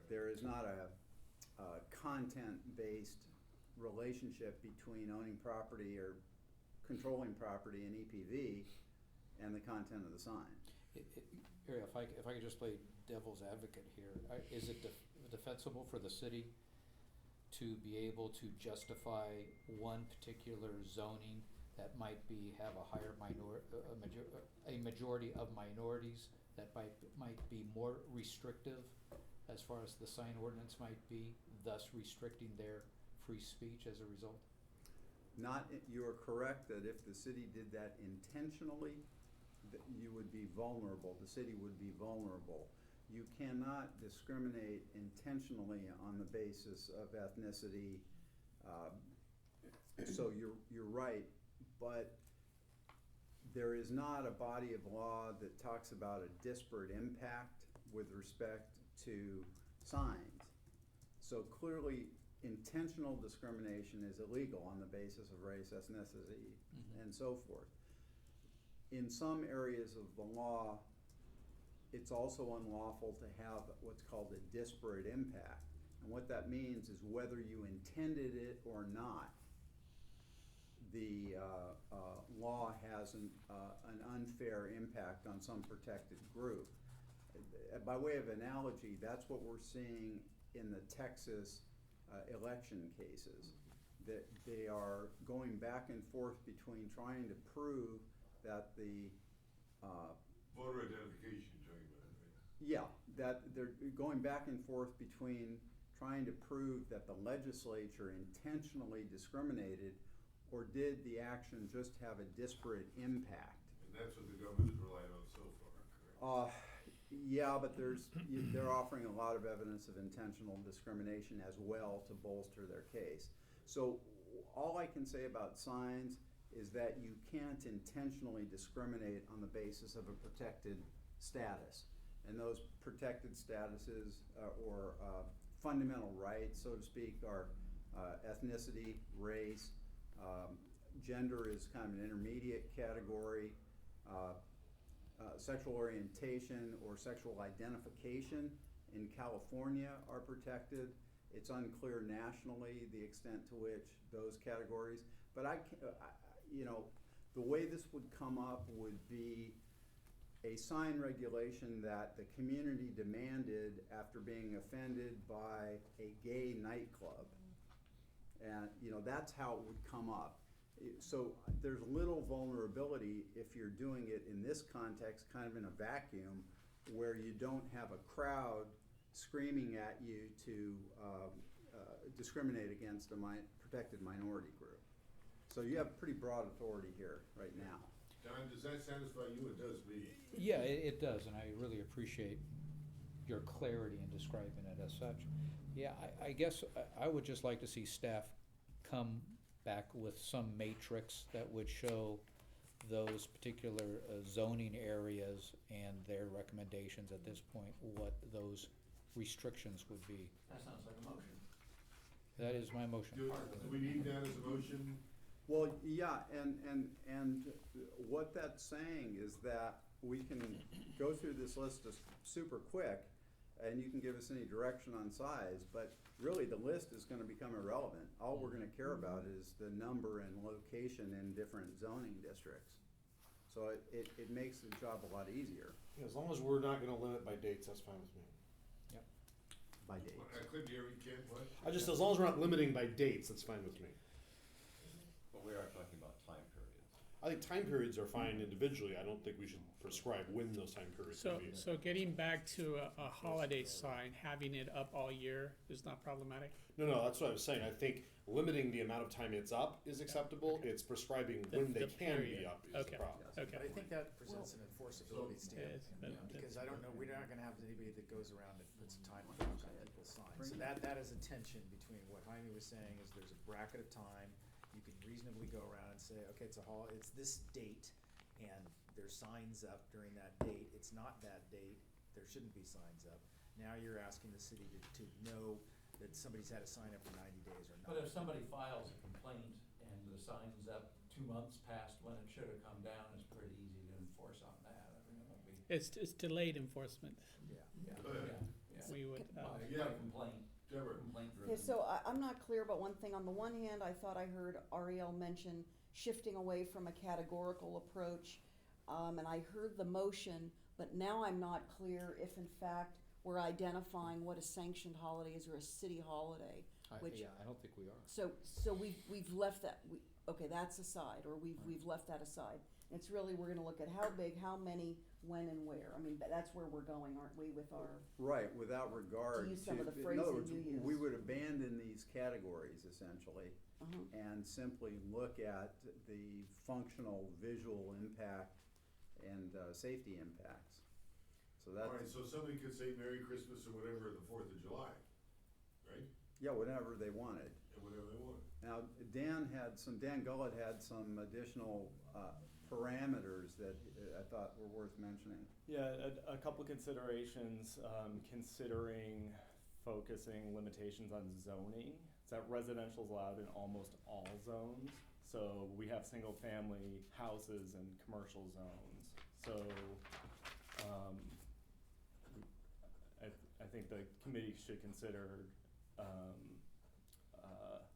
There is not a content-based relationship between owning property or controlling property in EPV and the content of the sign. Ariel, if I could just play devil's advocate here, is it defensible for the city to be able to justify one particular zoning that might have a higher a majority of minorities that might be more restrictive as far as the sign ordinance might be, thus restricting their free speech as a result? You are correct that if the city did that intentionally, that you would be vulnerable, the city would be vulnerable. You cannot discriminate intentionally on the basis of ethnicity, so you're right, but there is not a body of law that talks about a disparate impact with respect to signs. So clearly, intentional discrimination is illegal on the basis of race, ethnicity, and so forth. In some areas of the law, it's also unlawful to have what's called a disparate impact. And what that means is whether you intended it or not, the law has an unfair impact on some protected group. By way of analogy, that's what we're seeing in the Texas election cases, that they are going back and forth between trying to prove that the Voter identification, you're talking about, right? yeah, that they're going back and forth between trying to prove that the legislature intentionally discriminated, or did the action just have a disparate impact? And that's what the government has relied on so far, correct? Yeah, but they're offering a lot of evidence of intentional discrimination as well to bolster their case. So all I can say about signs is that you can't intentionally discriminate on the basis of a protected status. And those protected statuses or fundamental rights, so to speak, are ethnicity, race, gender is kind of an intermediate category, sexual orientation or sexual identification in California are protected. It's unclear nationally the extent to which those categories, but the way this would come up would be a sign regulation that the community demanded after being offended by a gay nightclub. And, you know, that's how it would come up. So there's little vulnerability if you're doing it in this context, kind of in a vacuum, where you don't have a crowd screaming at you to discriminate against a protected minority group. So you have pretty broad authority here right now. Don, does that satisfy you? It does me. Yeah, it does, and I really appreciate your clarity in describing it as such. Yeah, I guess I would just like to see staff come back with some matrix that would show those particular zoning areas and their recommendations at this point, what those restrictions would be. That sounds like a motion. That is my motion. Do we need that as a motion? Well, yeah, and what that's saying is that we can go through this list super quick, and you can give us any direction on size, but really the list is gonna become irrelevant. All we're gonna care about is the number and location in different zoning districts. So it makes the job a lot easier As long as we're not gonna limit by dates, that's fine with me. by date. I couldn't hear you, Ken, what? As long as we're not limiting by dates, that's fine with me. But we are talking about time periods. I think time periods are fine individually. I don't think we should prescribe when those time periods So, will be. so getting back to a holiday sign, having it up all year is not problematic? No, that's what I was saying. I think limiting the amount of time it's up is acceptable. It's prescribing when they The can period. be up is Okay. the problem. Okay. But I think that presents an enforceability standard, Yes, but- because I don't know, we're not gonna have anybody that goes around and puts a time clock on people's signs. So that is a tension between what Jaime was saying is there's a bracket of time, you can reasonably go around and say, okay, it's this date, and there's signs up during that date, it's not that date, there shouldn't be signs up. Now you're asking the city to know that somebody's had a sign up for 90 days or not. But if somebody files a complaint and the sign's up 2 months past when it should have come down, it's pretty easy to enforce on that. I mean, it would be, It's delayed enforcement. Yeah. Go ahead. We would, Yeah. by complaint, Deborah. complaint driven. Okay, so I'm not clear about one thing. On the one hand, I thought I heard Ariel mention shifting away from a categorical approach. And I heard the motion, but now I'm not clear if in fact we're identifying what a sanctioned holiday is or a city holiday. Which- Yeah, I don't think we are. So we've left that, okay, that's aside, or we've left that aside. It's really, we're gonna look at how big, how many, when and where. I mean, that's where we're going, aren't we, with our, Right, without regard To use some of the in phrasing other words, you used. we would abandon these categories essentially uh-huh. and simply look at the functional visual impact and safety impacts. So All right, that's, so somebody could say Merry Christmas or whatever the 4th of July, right? yeah, whatever they wanted. And whatever they want. Now, Dan Gullett had some additional parameters that I thought were worth mentioning. Yeah, a couple considerations, considering focusing limitations on zoning. Is that residential is allowed in almost all zones. So we have single family houses and commercial zones. So I think the committee should consider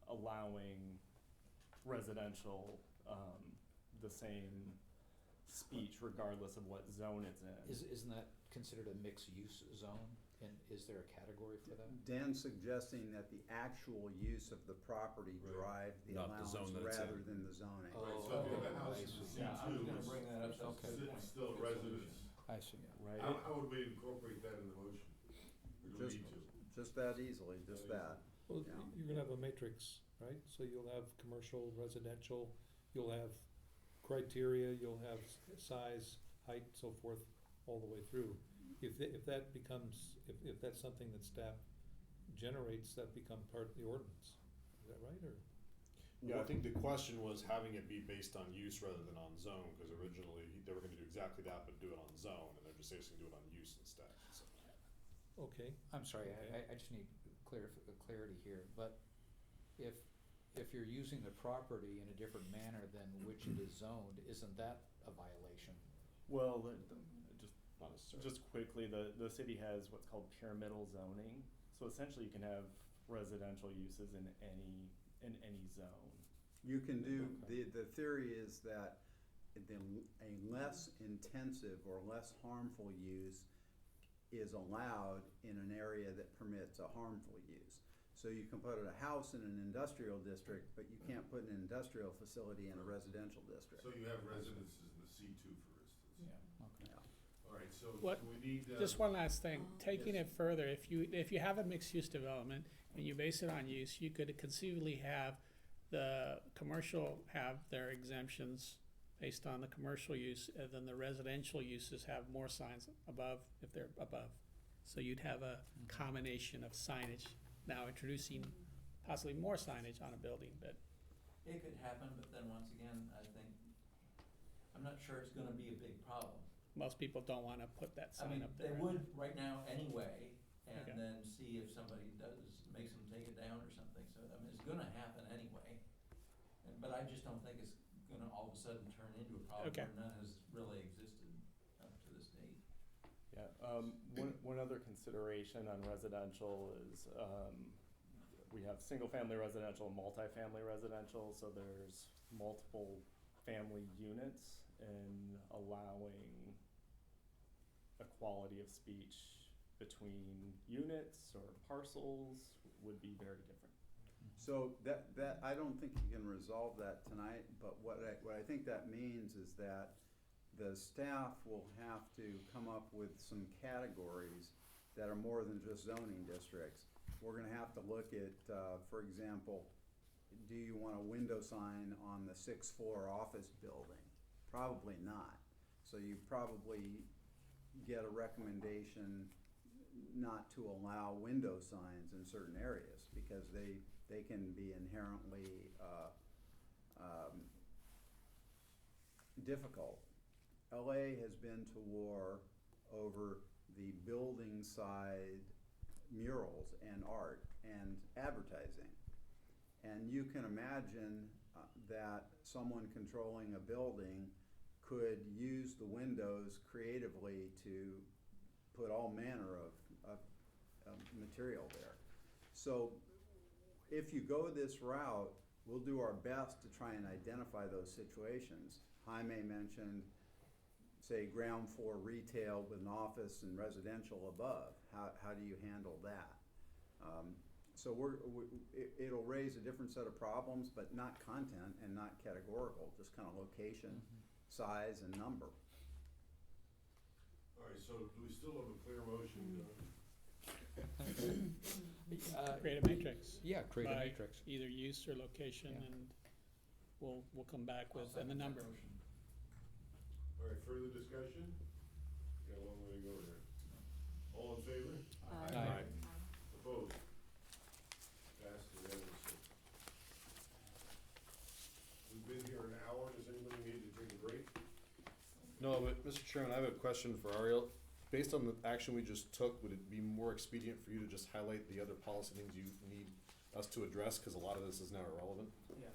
allowing residential the same speech regardless of what zone it's in. Isn't that considered a mixed-use zone? And is there a category for that? Dan's suggesting that the actual use of the property Right. drive the Not the allowance zone that it's rather in. than the zoning. Right, so if you have a house in C2, Yeah, I was gonna bring that up, it's that's a good point. still residence. I see. Right? How would we incorporate that in the motion? Or do we need to? Just that easily, just that. Well, Yeah. you're gonna have a matrix, right? So you'll have commercial, residential, you'll have criteria, you'll have size, height, so forth, all the way through. If that becomes, if that's something that staff generates, that become part of the ordinance. Is that right, or? Yeah, I think the question was having it be based on use rather than on zone, because originally they were gonna do exactly that, but do it on zone, and they're just saying do it on use instead, so. Okay. I'm sorry, Okay. I just need clarity here, but if you're using the property in a different manner than which it is zoned, isn't that a violation? Well, Not necessarily. just quickly, the city has what's called pyramidal zoning. So essentially you can have residential uses in any zone. You can do, Okay. the theory is that a less intensive or less harmful use is allowed in an area that permits a harmful use. So you can put a house in an industrial district, but you can't put an industrial facility in a residential district. So you have residences in the C2, for instance. Yeah. Yeah. All right, so What- we need, Just one last thing, Oh. taking Yes. it further, if you have a mixed-use development and you base it on use, you could conceivably have the commercial have their exemptions based on the commercial use, and then the residential uses have more signs above, if they're above. So you'd have a combination of signage, now introducing possibly more signage on a building, but It could happen, but then once again, I think, I'm not sure it's gonna be a big problem. most people don't wanna put that I sign mean, up they there. would right now anyway, Okay. and then see if somebody makes them take it down or something, so, I mean, it's gonna happen anyway. But I just don't think it's gonna all of a sudden turn into a problem Okay. where none has really existed up to this date. Yeah, one other consideration on residential is, we have single-family residential and multifamily residential, so there's multiple family units, and allowing equality of speech between units or parcels would be very different. So that, I don't think you can resolve that tonight, but what I think that means is that the staff will have to come up with some categories that are more than just zoning districts. We're gonna have to look at, for example, do you want a window sign on the 6th floor office building? Probably not. So you probably get a recommendation not to allow window signs in certain areas because they can be inherently difficult. LA has been to war over the building side murals and art and advertising. And you can imagine that someone controlling a building could use the windows creatively to put all manner of material there. So if you go this route, we'll do our best to try and identify those situations. Jaime mentioned, say, ground floor retail with an office and residential above. How do you handle that? So it'll raise a different set of problems, but not content and not categorical, just kind of location, size, and number. all right, so do we still have a clear motion? Create a matrix. Yeah, create a by matrix. Either use or location, Yeah. and we'll come back I'll with, and the second that number. motion. All right, further discussion? Got a long way to go here. All in favor? Aye. Opposed? Passed unanimously. We've been here an hour, does anybody need to take a break? No, but Mr. Chairman, I have a question for Ariel. Based on the action we just took, would it be more expedient for you to just highlight the other policy things you need us to address, because a lot of this is now irrelevant? Yeah.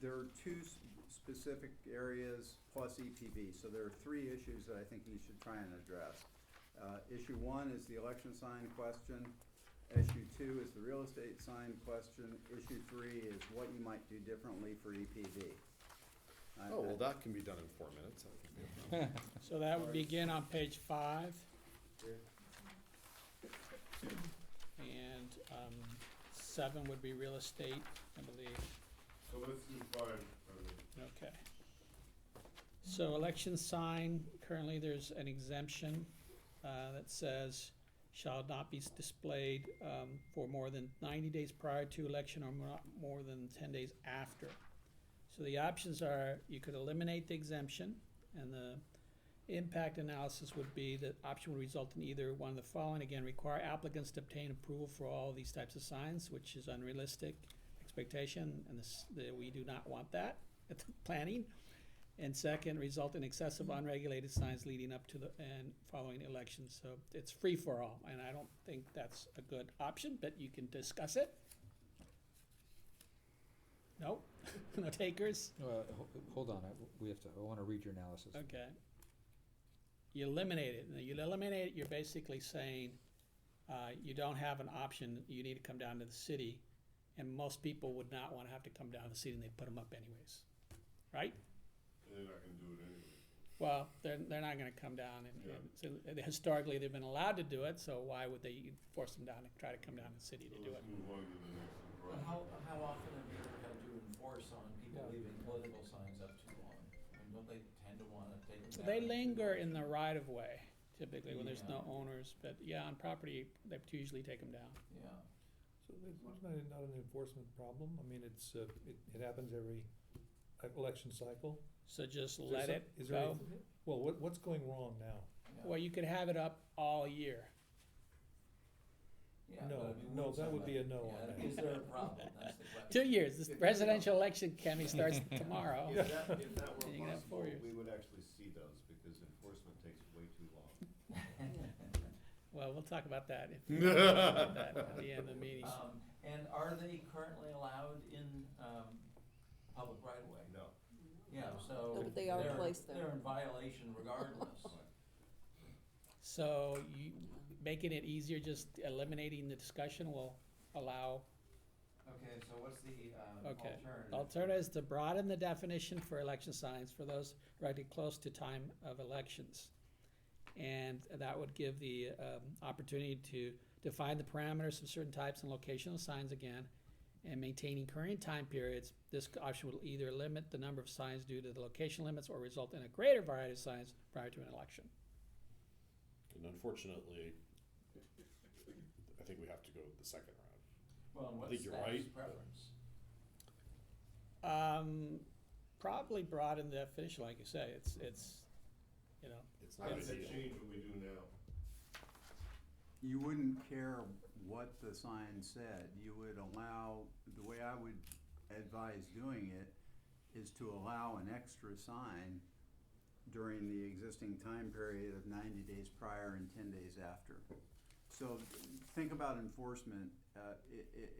There are two specific areas plus EPB, so there are three issues that I think you should try and address. Issue one is the election sign question. Issue two is the real estate sign question. Issue three is what you might do differently for EPB. Oh, well, that can be done in 4 minutes. That can be a problem. So that would begin on page 5. And 7 would be real estate, I believe. So let's do 5. Okay. So election sign, currently there's an exemption that says shall not be displayed for more than 90 days prior to election or more than 10 days after. So the options are, you could eliminate the exemption, and the impact analysis would be that option would result in either one of the following. Again, require applicants to obtain approval for all these types of signs, which is unrealistic expectation, and we do not want that at the planning. And second, result in excessive unregulated signs leading up to and following elections. So it's free for all, and I don't think that's a good option, but you can discuss it. No? No takers? Hold on, I wanna read your analysis. Okay. You eliminate it. Now, you eliminate it, you're basically saying, you don't have an option, you need to come down to the city, and most people would not wanna have to come down to the city, and they'd put them up anyways. right? And they're not gonna do it anyway. Well, they're not gonna come down and historically, they've been allowed to do it, so why would they force them down and try to come down to the city to So do let's it? move on to the next But one. how often have you ever had to enforce on people Yeah. leaving political signs up too long? I mean, don't they tend to wanna take them down? They too linger long? in the right of way typically when there's no Yeah. owners, but yeah, on property, they usually take them down. Yeah. So there's not an enforcement problem. I mean, it happens every election cycle. So just Is there let some- it is there go. anything- Well, what's going wrong now? Yeah. Well, you could have it up all year. Yeah, No, but I mean, no, would that would be a no somebody- on yeah, that. Is there a problem? That's the question. 2 years. This presidential election, Kemi, starts tomorrow. If that were And you can have 4 possible, years. we would actually see those, because enforcement takes way too long. Well, we'll talk about that at the end of the meeting. And are they currently allowed in, public right of way? No. Yeah, so. No, but they are they're- placed there. They're in violation regardless. So you, making it easier, just eliminating the discussion will allow, Okay, so what's the, okay. alternative? Alternative is to broaden the definition for election signs for those erected close to time of elections. And that would give the opportunity to define the parameters of certain types and location of signs again, and maintaining current time periods. This option will either limit the number of signs due to the location limits or result in a greater variety of signs prior to an election. And unfortunately, I think we have to go the second route. Well, and I what's think you're staff's right. preference? Probably broaden the definition, like you say, it's, you know, It's How not does that ideal. change what we do now? You wouldn't care what the sign said. You would allow, the way I would advise doing it is to allow an extra sign during the existing time period of 90 days prior and 10 days after. So think about enforcement.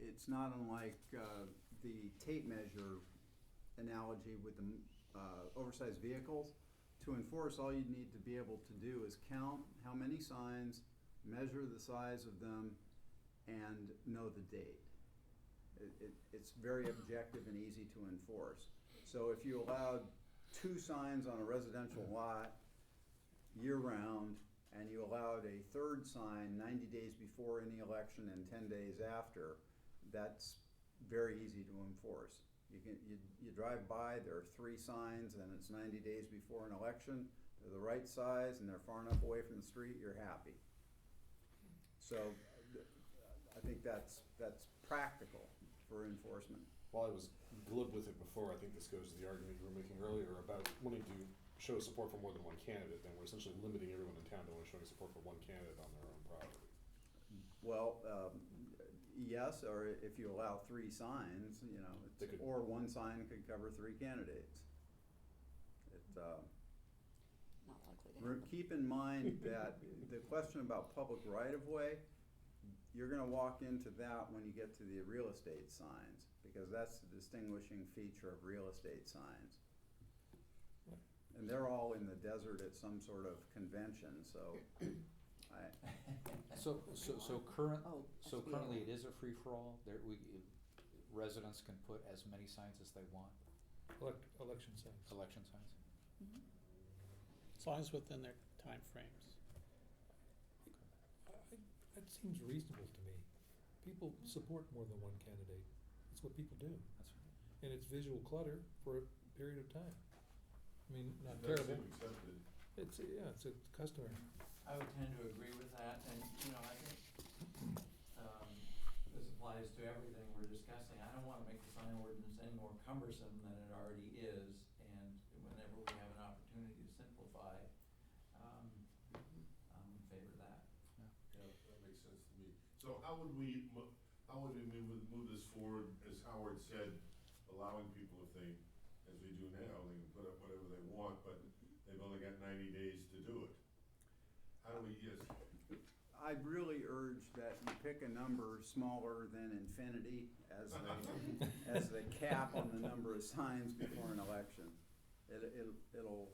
It's not unlike the tape measure analogy with the oversized vehicles. To enforce, all you need to be able to do is count how many signs, measure the size of them, and know the date. It's very objective and easy to enforce. So if you allowed 2 signs on a residential lot year-round, and you allowed a 3rd sign 90 days before any election and 10 days after, that's very easy to enforce. You drive by, there are 3 signs, and it's 90 days before an election. They're the right size, and they're far enough away from the street, you're happy. So I think that's practical for enforcement. While I was glib with it before, I think this goes to the argument you were making earlier about wanting to show support for more than one candidate, then we're essentially limiting everyone in town to only showing support for one candidate on their own property. Well, yes, or if you allow 3 signs, you know, They could- or 1 sign could cover 3 candidates. Not likely to happen. Keep in mind that the question about public right-of-way, you're gonna walk into that when you get to the real estate signs, because that's the distinguishing feature of real estate signs. And they're all in the desert at some sort of convention, so So Oh, currently it is a free-for-all, residents can put as many signs as they want, Election signs. election signs. as long as within their time frames. That seems reasonable to me. People support more than one candidate. That's what people do. That's right. And it's visual clutter for a period of time. I mean, not It does terrible. seem accepted. It's a customary. I would tend to agree with that, and, you know, I think, this applies to everything we're discussing. I don't wanna make the sign ordinance any more cumbersome than it already is, and whenever we have an opportunity to simplify, I'm in favor of that. Yeah, that makes sense to me. So how would we move this forward, as Howard said, allowing people, if they, as we do now, they can put up whatever they want, but they've only got 90 days to do it? How do we, yes, I'd really urge that you pick a number smaller than infinity as the cap on the number of signs before an election. It'll,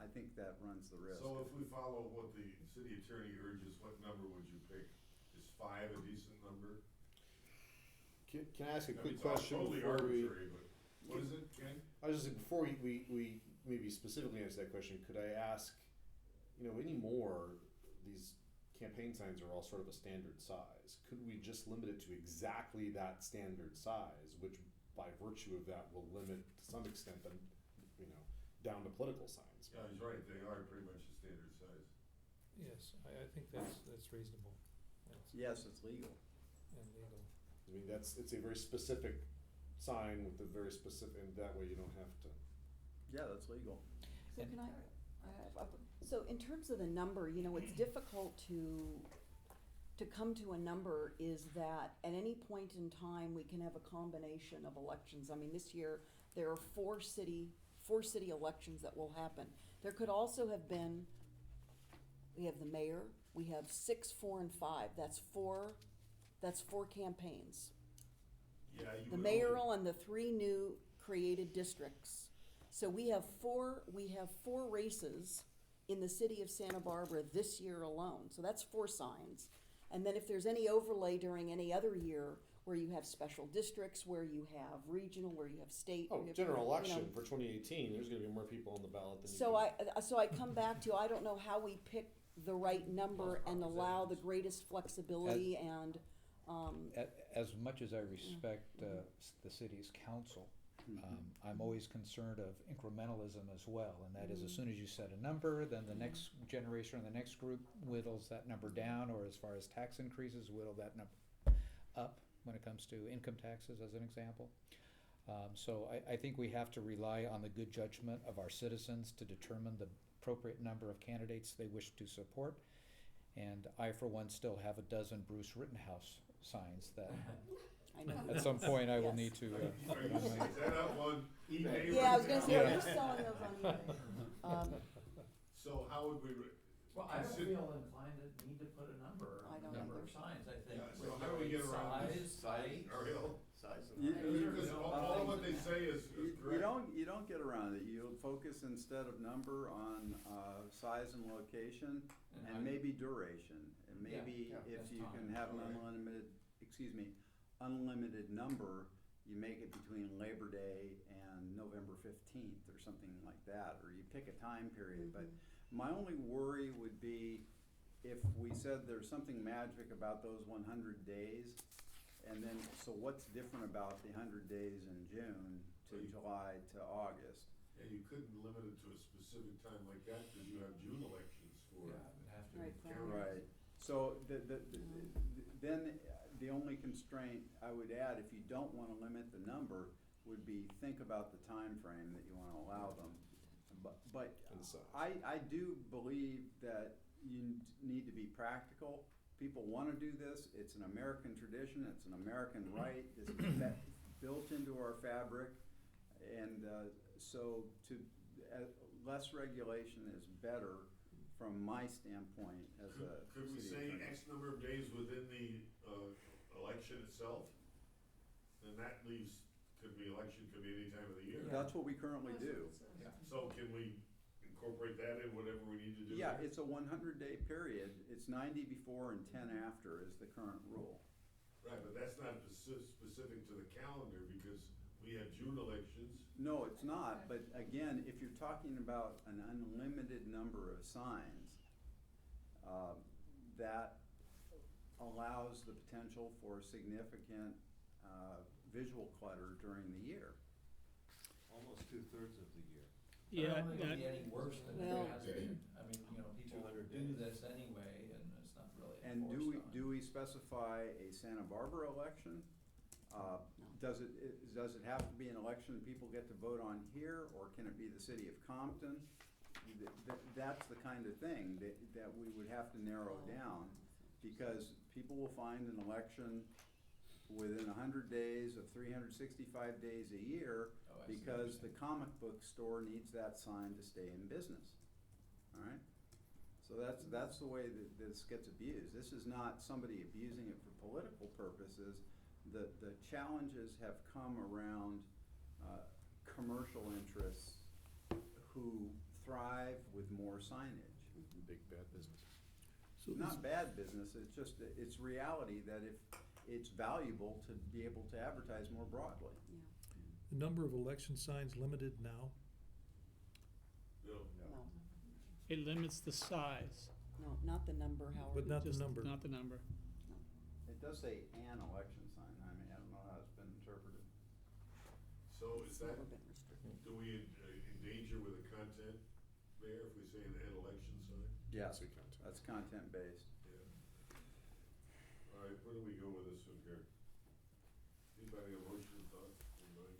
I think that runs the risk. so if we follow what the city attorney urges, what number would you pick? Is 5 a decent number? Can I ask a I mean, quick it's all question totally before we? arbitrary, but What is it, Ken? I was just saying, before we maybe specifically answer that question, could I ask, anymore, these campaign signs are all sort of a standard size. Could we just limit it to exactly that standard size, which by virtue of that will limit to some extent them, down to political signs? Yeah, he's right, they are pretty much the standard size. Yes, I think that's reasonable. That's- Yes, it's legal. And legal. I mean, it's a very specific sign with a very specific, and that way you don't have to. Yeah, that's legal. So can so in terms of the number, it's difficult to come to a number is that at any point in time, we can have a combination of elections. I mean, this year, there are four city elections that will happen. There could also have been, we have the mayor, we have 6, 4, and 5. That's four campaigns. Yeah, you The would mayoral and the 3 new created districts. So we have four races in the city of Santa Barbara this year alone. So that's 4 signs. And then if there's any overlay during any other year where you have special districts, where you have regional, where you have state. where you have, General election for 2018, there's gonna be more people on the ballot than So I come back to, I don't know how we pick the right number and allow the greatest flexibility and, As much as I respect the city's council, I'm always concerned of incrementalism as well, and that is as soon as you set a number, then the next generation or the next group whittles that number down, or as far as tax increases, whittle that number up when it comes to income taxes, as an example. So I think we have to rely on the good judgment of our citizens to determine the appropriate number of candidates they wish to support. And I, for one, still have a dozen Bruce Rittenhouse signs that I know. at some point I will Yes. need to Is that up on eBay? Yeah, I was gonna say, Yeah. are you selling those on eBay? So how would we, Well, I don't consider- feel inclined to need to put a number I on don't the number either. of signs, I think. Yeah, so how do we get around this? Size, height. Ariel? Size of You- the- you- Because all of what they say is You correct. you don't get around it. You focus instead of number on size and location And and height. maybe duration. And maybe yeah, if that's you can fine. have an Alright. unlimited number, you make it between Labor Day and November 15th or something like that, or you pick a time period. But my only worry would be if we said there's something magic about those 100 days, and then, so what's different about the 100 days in June to July to August? And you couldn't limit it to a specific time like that, because you have June elections for. Yeah, it would have to. Right, counties. Right, so then the only constraint I would add, if you don't wanna limit the number, would be think about the time frame that you wanna allow them. But And size. I do believe that you need to be practical. People wanna do this, it's an American tradition, it's an American right, this is built into our fabric. And so less regulation is better from my standpoint as a Could we city say attorney. X number of days within the election itself? Then that leaves, could be election, could be any time of the year. That's what we currently do. Yeah. So can we incorporate that in whatever we need to do? Yeah, there? it's a 100-day period. It's 90 before and 10 after is the current rule. Right, but that's not specific to the calendar, because we have June elections. No, it's not, but again, if you're talking about an unlimited number of signs, that allows the potential for significant visual clutter during the year. Almost 2/3 of the year. Yeah, I don't think it'll be any worse than Well- it has been. I mean, people do this anyway, and it's not really And enforced on. do we specify a Santa Barbara election? Does it have to be an election people get to vote on here, or can it be the city of Compton? That's the kind of thing that we would have to narrow down, because people will find an election within 100 days of 365 days a year, Oh, I see what you're because the saying. comic book store needs that sign to stay in business, all right? So that's the way that this gets abused. This is not somebody abusing it for political purposes. The challenges have come around commercial interests who thrive with more signage. Big bad business. Not bad business, it's just, it's reality that if it's valuable to be able to advertise more broadly. the number of election signs limited now? No. No, It limits the size. no, not the number, Howard. But not the just number. Not the number. It does say an election sign, I mean, I don't know how it's been interpreted. So is It's that, never been restricted. do we endanger with the content there if we say an election sign? Yes, Say content. that's content-based. Yeah. All right, where do we go with this one here? Anybody have motion, thoughts, anybody?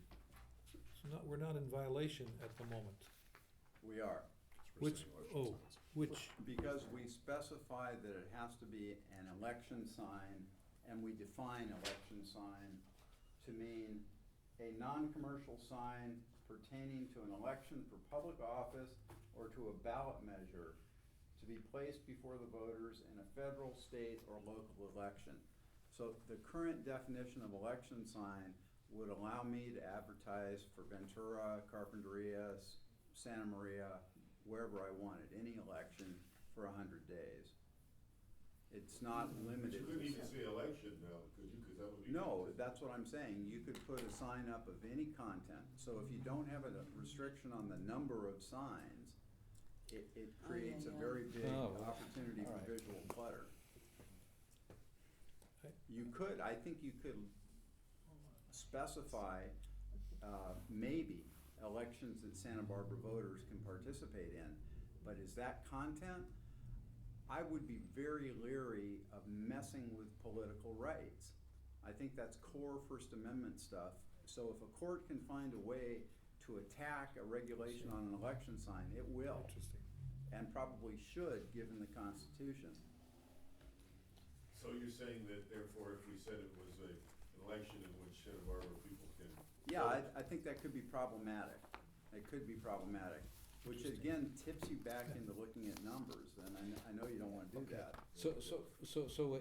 So not, we're not in violation at the moment. We are. We're Which, saying election oh, signs. which, Because we specify that it has to be an election sign, and we define election sign to mean a non-commercial sign pertaining to an election for public office or to a ballot measure to be placed before the voters in a federal, state, or local election. So the current definition of election sign would allow me to advertise for Ventura, Carpinteria, Santa Maria, wherever I wanted, any election for 100 days. It's not But limited. you couldn't even say election now, could you? Because that would be. No, that's what I'm saying. You could put a sign up of any content. So if you don't have a restriction on the number of signs, it creates a yeah. very big Oh, opportunity for alright. visual clutter. Okay. You could, I think you could specify, maybe elections that Santa Barbara voters can participate in, but is that content? I would be very leery of messing with political rights. I think that's core First Amendment stuff. So if a court can find a way to attack a regulation on an election sign, it will, interesting. and probably should, given the Constitution. So you're saying that therefore if we said it was an election in which Santa Barbara people can. Yeah, vote, I think that could be problematic. It could be problematic, which again tips you back into looking at numbers, and I know you don't wanna do Okay. that. So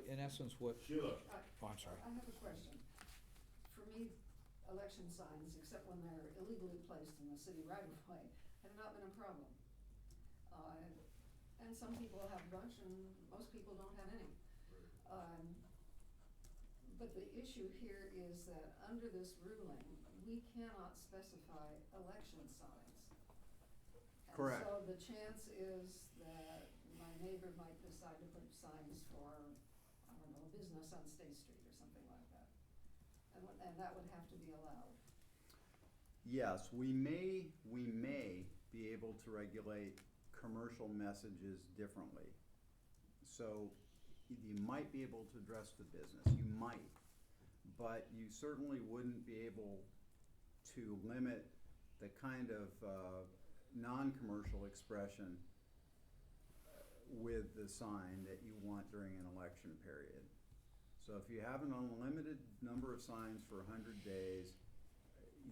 in essence, what, Sheila, oh, I'm sorry. I have a question. For me, election signs, except when they're illegally placed in the city right of way, have not been a problem. And some people have a bunch and most people don't have any. But the issue here is that under this ruling, we cannot specify election signs. Correct. And so the chance is that my neighbor might decide to put signs for, I don't know, a business on State Street or something like that. And that would have to be allowed. Yes, we may be able to regulate commercial messages differently. So you might be able to address the business, you might, but you certainly wouldn't be able to limit the kind of non-commercial expression with the sign that you want during an election period. So if you have an unlimited number of signs for 100 days,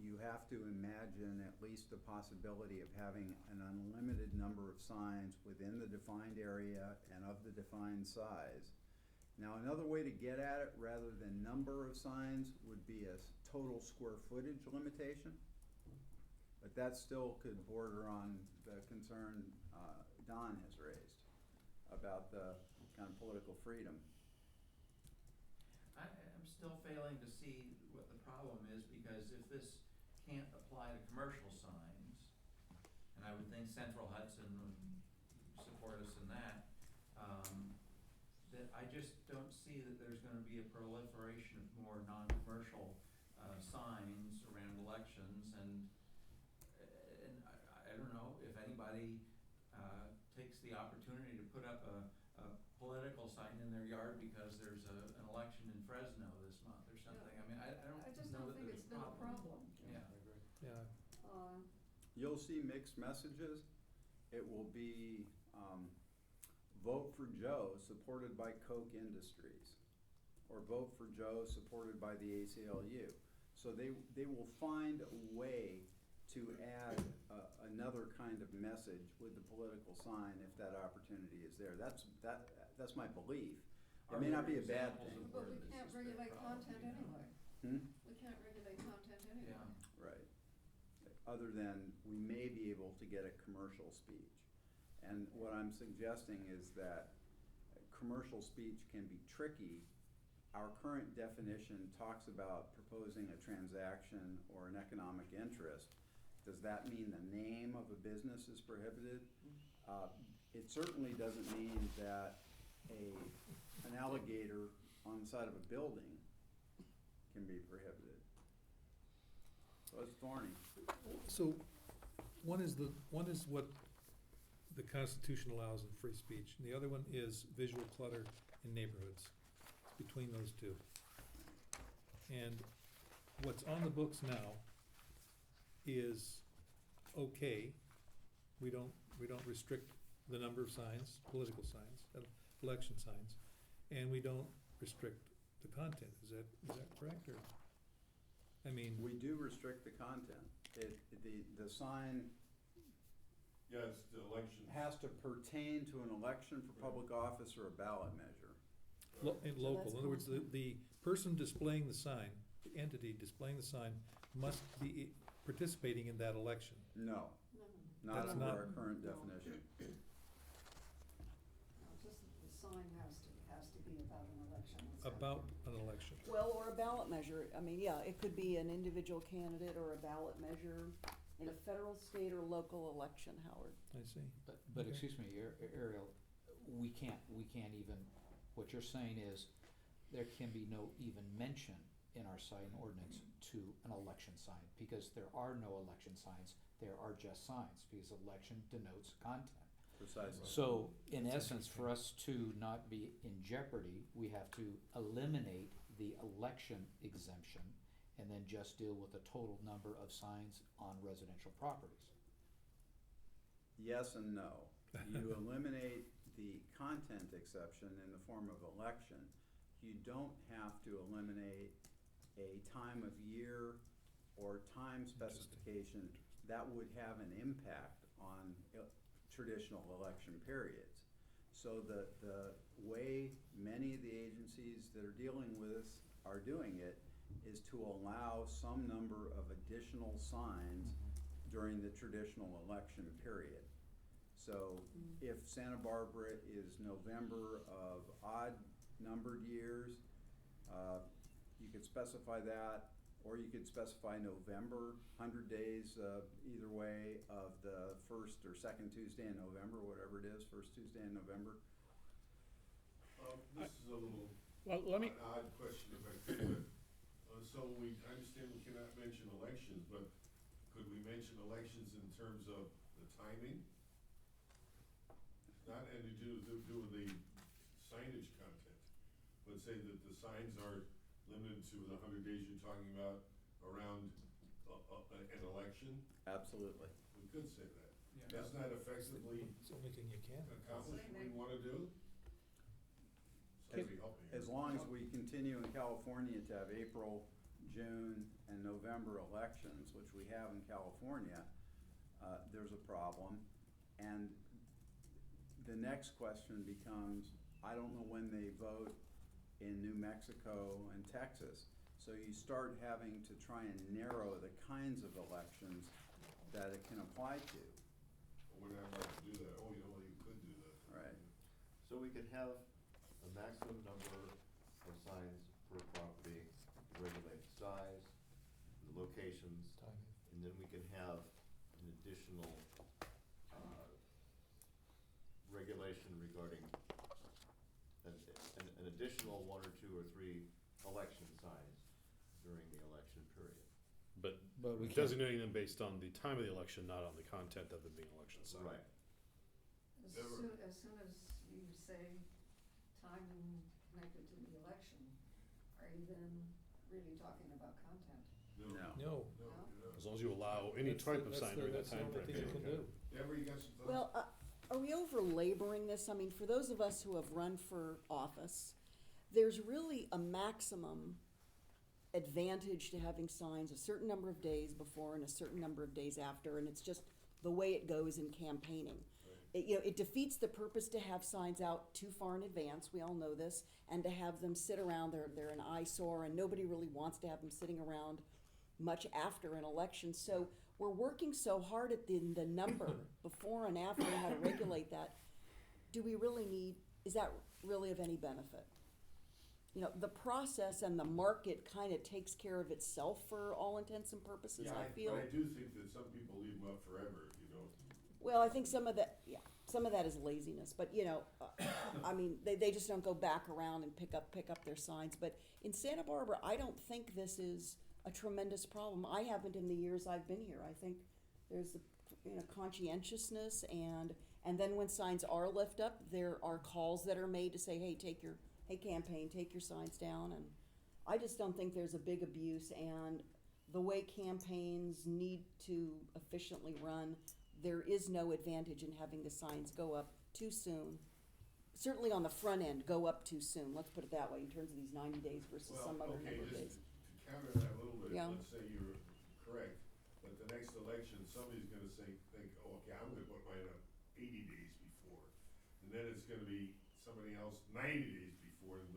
you have to imagine at least the possibility of having an unlimited number of signs within the defined area and of the defined size. Now, another way to get at it, rather than number of signs, would be a total square footage limitation. But that still could border on the concern Don has raised about the kind of political freedom. I'm still failing to see what the problem is, because if this can't apply to commercial signs, and I would think Central Hudson would support us in that, that I just don't see that there's gonna be a proliferation of more non-commercial, signs around elections, and I don't know if anybody, takes the opportunity to put up a political sign in their yard because there's an election in Fresno this month or something. I mean, I don't I just know don't that think there's it's been a problem. Yeah. Yeah, You'll see mixed messages. It will be vote for Joe supported by Koch Industries, or vote for Joe supported by the ACLU. So they will find a way to add another kind of message with the political sign if that opportunity is there. That's my belief. It may not be a bad thing. But we can't regulate content anyway. Hmm? We can't regulate content anyway. Yeah. Right. Other than we may be able to get a commercial speech. And what I'm suggesting is that commercial speech can be tricky our current definition talks about proposing a transaction or an economic interest. Does that mean the name of a business is prohibited? It certainly doesn't mean that an alligator on the side of a building can be prohibited. So it's thorny. So, one is what the Constitution allows in free speech, and the other one is visual clutter in neighborhoods. It's between those two. And what's on the books now is okay. We don't restrict the number of signs, political signs, election signs, and we don't restrict the content. Is that correct, or? I mean, We do restrict the content. The sign Yeah, it's the election. has to pertain to an election for public office or a ballot measure. and So local, that's in other words, content. the person displaying the sign, the entity displaying the sign must be participating in that election. No, No, not That's under not- our current No. definition. no, just the sign has to be about an election. It's got- About an election. Well, or a ballot measure, I mean, yeah, it could be an individual candidate or a ballot measure in a federal, state, or local election, Howard. I see. But Okay. excuse me, Ariel, we can't even, what you're saying is, there can be no even mention in our sign ordinance to an election sign, because there are no election signs, there are just signs, because election denotes content. Precisely. So, in essence, for us to not be in jeopardy, we have to eliminate the election exemption and then just deal with the total number of signs on residential properties. Yes and no. You eliminate the content exception in the form of election. You don't have to eliminate a time of year or time specification that would have an impact on traditional election periods. So the way many of the agencies that are dealing with this are doing it is to allow some number of additional signs during the traditional election period. So if Santa Barbara is November of odd numbered years, you could specify that, or you could specify November, 100 days, either way, of the first or second Tuesday in November, whatever it is, first Tuesday in November. This is a little Well, let me, odd question if I could. So I understand we cannot mention elections, but could we mention elections in terms of the timing? Not anything to do with the signage content, but say that the signs are limited to the 100 days you're talking about around an election? Absolutely. We could say that. Yeah. Doesn't that effectively It's the only thing you can. accomplish what we wanna do? Somebody help me. As long as we continue in California to have April, June, and November elections, which we have in California, there's a problem. And the next question becomes, I don't know when they vote in New Mexico and Texas. So you start having to try and narrow the kinds of elections that it can apply to, We're not allowed to do that. Oh, you could do that. right? So we could have a maximum number of signs per property, regulate the size, the locations, Timing. and then we can have an additional, regulation regarding an additional 1 or 2 or 3 election signs during the election period. But But we can't, designating them based on the time of the election, not on the content of them being election sign. Right. As Never. soon as you say time connected to the election, are you then really talking about content? No. Oh. No. No, you're not. As long as you allow any That's type the- of that's sign the- during that that's the time only frame. thing you can do. Deborah, you got some thoughts? Well, are we over laboring this? I mean, for those of us who have run for office, there's really a maximum advantage to having signs a certain number of days before and a certain number of days after, and it's just the way it goes in campaigning. It defeats the purpose to have signs out too far in advance, we all know this, and to have them sit around, they're an eyesore, and nobody really wants to have them sitting around much after an election. So we're working so hard at the number before and after and how to regulate that. Do we really need, is that really of any benefit? you know, the process and the market kind of takes care of itself for all intents and purposes, Yeah, I feel. But I do think that some people leave them up forever, you know. Well, I think some of that, yeah, some of that is laziness, but you know, I mean, they just don't go back around and pick up their signs. But in Santa Barbara, I don't think this is a tremendous problem. I haven't in the years I've been here. I think there's, you know, conscientiousness and then when signs are lifted up, there are calls that are made to say, hey, campaign, take your signs down. And I just don't think there's a big abuse, and the way campaigns need to efficiently run, there is no advantage in having the signs go up too soon. Certainly on the front end, go up too soon, let's put it that way, in terms of these 90 days versus some other number of days. To counter that a little bit, Yeah. let's say you're correct, but the next election, somebody's gonna think, oh, okay, I'm gonna put mine up 80 days before. And then it's gonna be somebody else 90 days before, and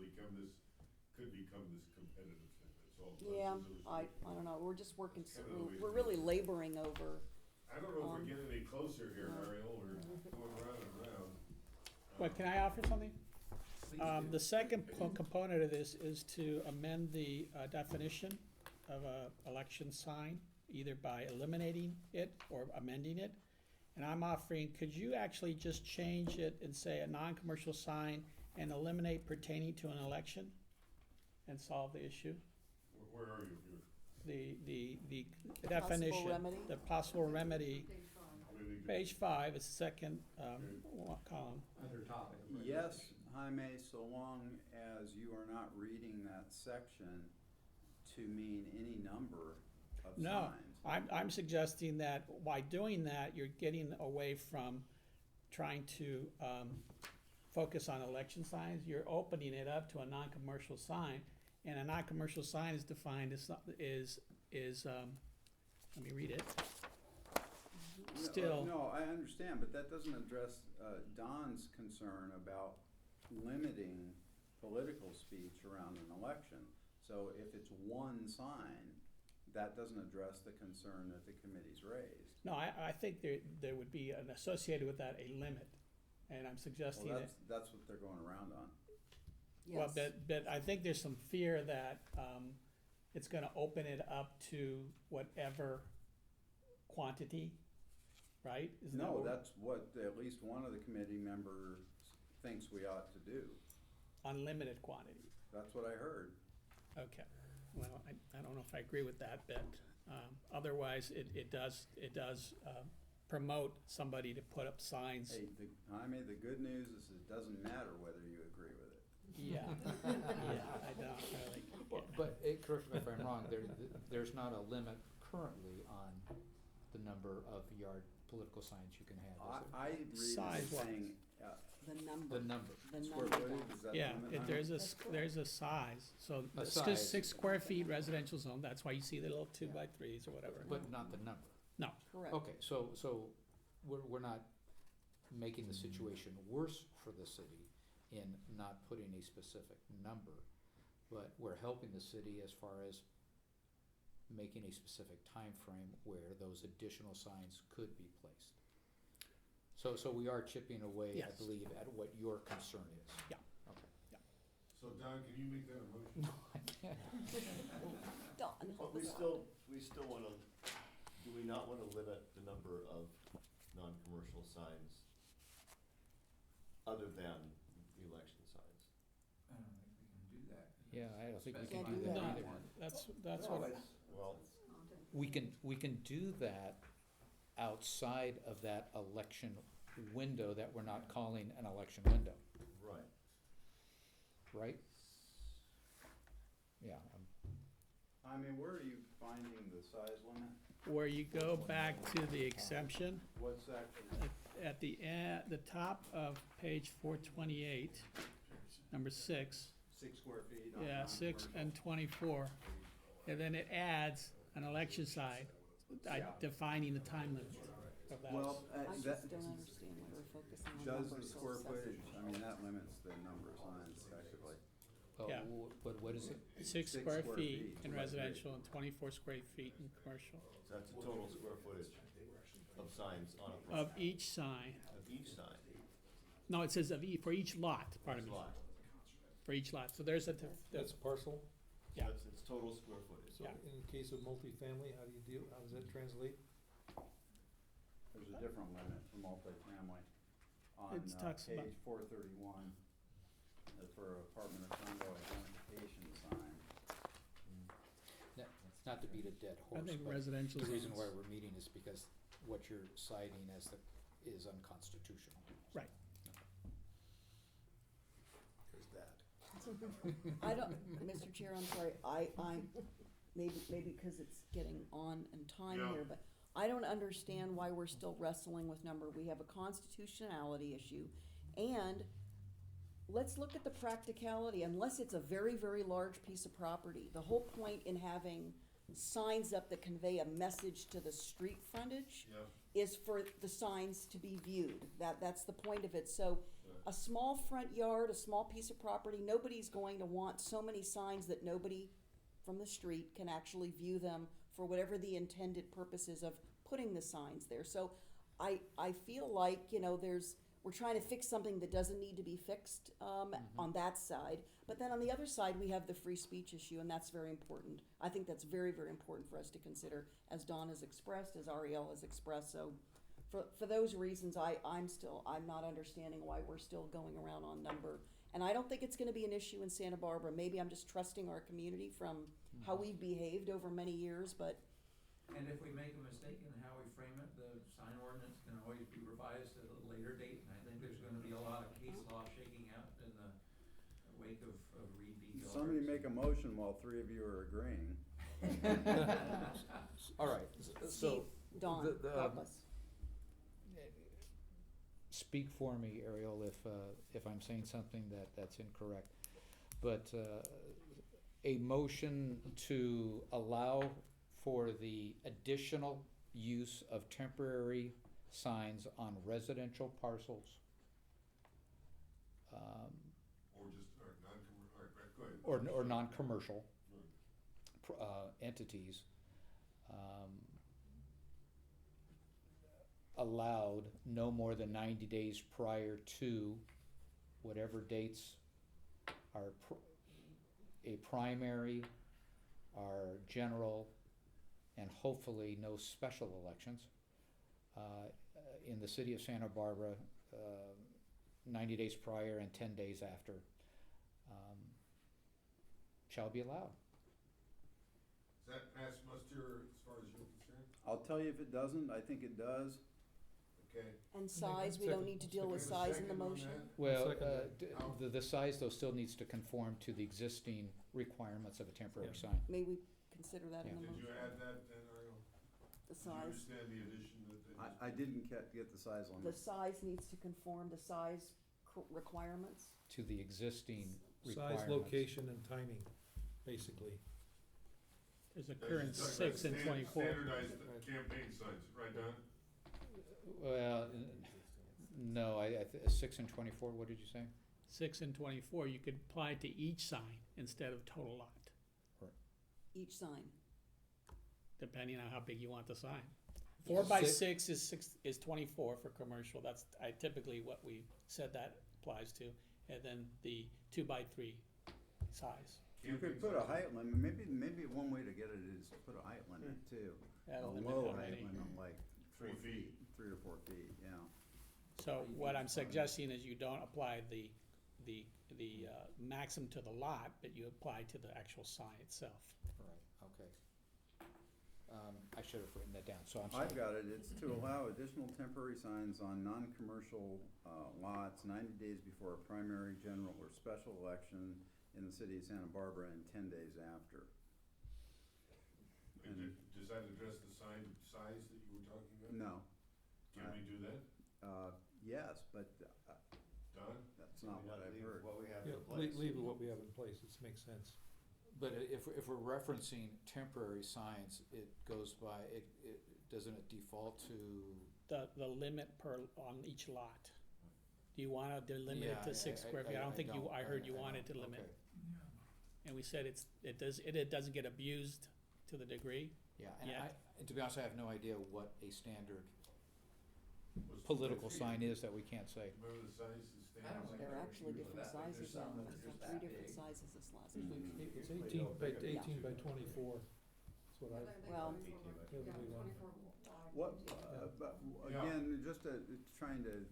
could become this competitive thing. That's all. Yeah, I don't know, we're just working, we're really laboring over. I don't know if we're getting any closer here, Ariel, we're going round and round. But can I offer something? The second component of this is to amend the definition of a election sign, either by eliminating it or amending it. And I'm offering, could you actually just change it and say a non-commercial sign and eliminate pertaining to an election and solve the issue? Where are you here? The definition, remedy? the possible remedy, Page 5. Where did you- page 5 is the second column. Other topic. Yes, Jaime, so long as you are not reading that section to mean any number of No, signs. I'm suggesting that by doing that, you're getting away from trying to focus on election signs. You're opening it up to a non-commercial sign, and a non-commercial sign is defined as, let me read it. Still, No, I understand, but that doesn't address Don's concern about limiting political speech around an election. So if it's one sign, that doesn't address the concern that the committee's raised. no, I think there would be an associated with that a limit, and I'm suggesting Well, that. that's what they're going around on. Well, Yes. but I think there's some fear that it's gonna open it up to whatever quantity, right? Isn't that No, what we're- that's what at least one of the committee members thinks we ought to do. Unlimited quantity. That's what I heard. Okay, well, I don't know if I agree with that, but otherwise, it does promote somebody to put up signs. Hey, Jaime, the good news is it doesn't matter whether you agree with it. Yeah, yeah, I don't really. But, correct me if I'm wrong, there's not a limit currently on the number of yard political signs you can have, is there? I read it Size as wise. saying, The number. The square number. footage, is that the Yeah, limit, if Jaime? there's a size, so A it's size. just 6 square feet residential zone, that's why you see the little 2x3s or whatever. But not the number. No, Correct. Okay, so we're not making the situation worse for the city in not putting a specific number, but we're helping the city as far as making a specific time frame where those additional signs could be placed. So we are chipping away, I Yes. believe, at what your concern is. Yeah. Okay. So Don, can you make that a motion? No, I can't. Dawn, But help we us out. still wanna, do we not wanna limit the number of non-commercial signs other than the election signs? I don't think we can do that. Yeah, I don't think we Can't can do do that that. either. that's No, what, it's- Well, We can do that outside of that election window that we're not calling an election window, right. right? Yeah, Jaime, where are you finding the size limit? where you go back to the exemption, What section? at the top of page 428, number 6, 6 square feet on yeah, 6 non-commercial. and 24. And then it adds an election sign, defining the time limit of that. Well, I just that, don't understand why we're focusing on does numbers the so square obsessively. footage, I mean, that limits the number of signs effectively. oh, Yeah. but what is it? 6 6 square square feet feet, in right, residential and 24 square feet in commercial, So that's the total square footage of signs on a of property, each sign. of each sign, No, it says for each lot, pardon each me. lot. for each lot, so there's a, That's parcel. Yeah. It's total square footage. So Yeah. in the case of multifamily, how does that translate? There's a different limit for multifamily on It talks about- page 431, for apartment or condo identification sign. Not to beat a dead I horse, think but residential the reason zones. why we're meeting is because what you're citing as is unconstitutional. Right. There's that. I don't, Mr. Chair, I'm sorry, I'm, maybe because it's getting on in time Yeah. here, but I don't understand why we're still wrestling with number. We have a constitutionality issue, and let's look at the practicality. Unless it's a very, very large piece of property, the whole point in having signs up that convey a message to the street frontage Yeah. is for the signs to be viewed. That's the point of it. So a small front yard, a small piece of property, nobody's going to want so many signs that nobody from the street can actually view them for whatever the intended purpose is of putting the signs there. So I feel like, we're trying to fix something that doesn't need to be fixed on that side. But then on the other side, we have the free speech issue, and that's very important. I think that's very, very important for us to consider, as Don has expressed, as Ariel has expressed. So for those reasons, I'm not understanding why we're still going around on number. And I don't think it's gonna be an issue in Santa Barbara. Maybe I'm just trusting our community from how we've behaved over many years, but And if we make a mistake in how we frame it, the sign ordinance can always be revised at a later date, and I think there's gonna be a lot of case law shaking out in the wake of Reed v. Gilbert. Somebody make a motion while three of you are agreeing. All right, so. Steve, Don, help us. Speak for me, Ariel, if I'm saying something that's incorrect. But a motion to allow for the additional use of temporary signs on residential parcels. Or just, or non-commercial, go ahead. Or non-commercial entities, allowed no more than 90 days prior to whatever dates are a primary, are general, and hopefully no special elections in the city of Santa Barbara, 90 days prior and 10 days after, shall be allowed. Does that pass muster as far as you're concerned? I'll tell you if it doesn't, I think it does. Okay. And size, we don't need to deal with Do we have a size in the second on motion. that? Well, second the size though still needs to conform to the existing requirements of a temporary Yeah. sign. May we consider that in the Did motion? you add that then, Ariel? The Did you size, understand the addition that they just? I didn't get the size the limit. size needs to conform to size requirements. To the existing Size, requirements. location, and timing, basically. There's a That's current just like 6 and 24. Standardized Right. campaign signs, right, Don? Well, no, 6 and 24, what did you say? 6 and 24, you could apply to each sign instead of total lot, Each sign. depending on how big you want the sign. 4 by Six- 6 is 24 for commercial. That's typically what we said that applies to. And then the 2 by 3 size. You could put a height limit, maybe one way to get it is to put a height limit too. That'll A limit low how height many. limit, like 3 feet. 3 or 4 feet, yeah. So what I'm suggesting is you don't apply the maximum to the lot, but you apply to the actual sign itself. Right, okay. I should have written that down, so I'm sorry. I've got it, it's to allow additional temporary signs on non-commercial lots 90 days before a primary, general, or special election in the city of Santa Barbara and 10 days after. And does that address the sign size that you were talking about? No, Can we do that, yes, but Don? that's not what I've heard. What we have Yeah, in place. leave what we have in place, it makes sense. But if we're referencing temporary signs, it goes by, doesn't it default to? The limit on each lot. Do you wanna delimit it Yeah, to 6 square feet? I don't think I heard you wanted to limit. Okay. And we said it doesn't get abused to the degree. Yeah, and Yeah. and to be honest, I have no idea what a standard What's the political next sign meeting? is that we can't say. Remember the size that stands? I don't think They're I actually agree with different that, but sizes there's some now, that are just three that different big. sizes this last It's week. it's 18 by, 18 by 24, that's what I, Well- Yeah, the big one. 24 wide. What, Yeah. but Yeah. again, just trying to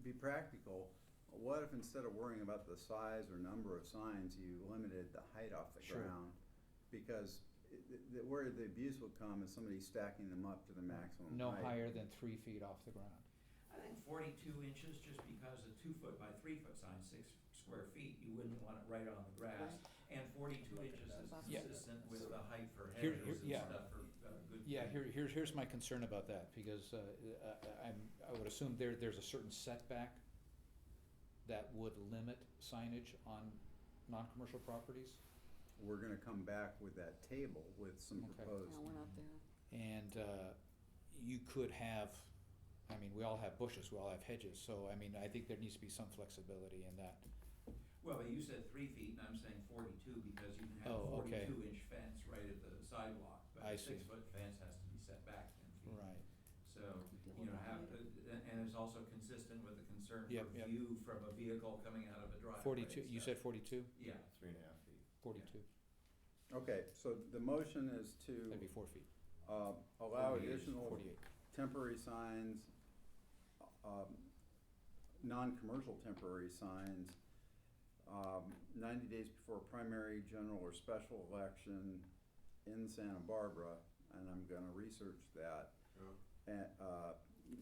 be practical, what if instead of worrying about the size or number of signs, you limited the height off the Sure. ground? Because where the abuse would come is somebody stacking them up to the maximum No height. higher than 3 feet off the ground. I think 42 inches, just because a 2 foot by 3 foot sign, 6 square feet, you wouldn't want it right on the grass. And 42 inches is Yeah. consistent with the height for Here- hedges and yeah. stuff for good. Yeah, here's my concern about that, because I would assume there's a certain setback that would limit signage on non-commercial properties. We're gonna come back with that table with some Okay. proposed. No, we're not there. And you could have, I mean, we all have bushes, we all have hedges, so I mean, I think there needs to be some flexibility in that. Well, but you said 3 feet, and I'm saying 42, because you can have a Oh, okay. 42-inch fence right at the sidewalk. But I a see. 6-foot fence has to be set back 10 feet. Right. So, you know, and it's also consistent with the concern Yep, for yep. view from a vehicle coming out of a driveway. 42, and you stuff. said 42? Yeah. 3.5 feet. 42, Okay, so the motion is to that'd be 4 feet. allow 48. additional 48. temporary signs, non-commercial temporary signs, 90 days before primary, general, or special election in Santa Barbara, and I'm gonna research that. Yeah. And,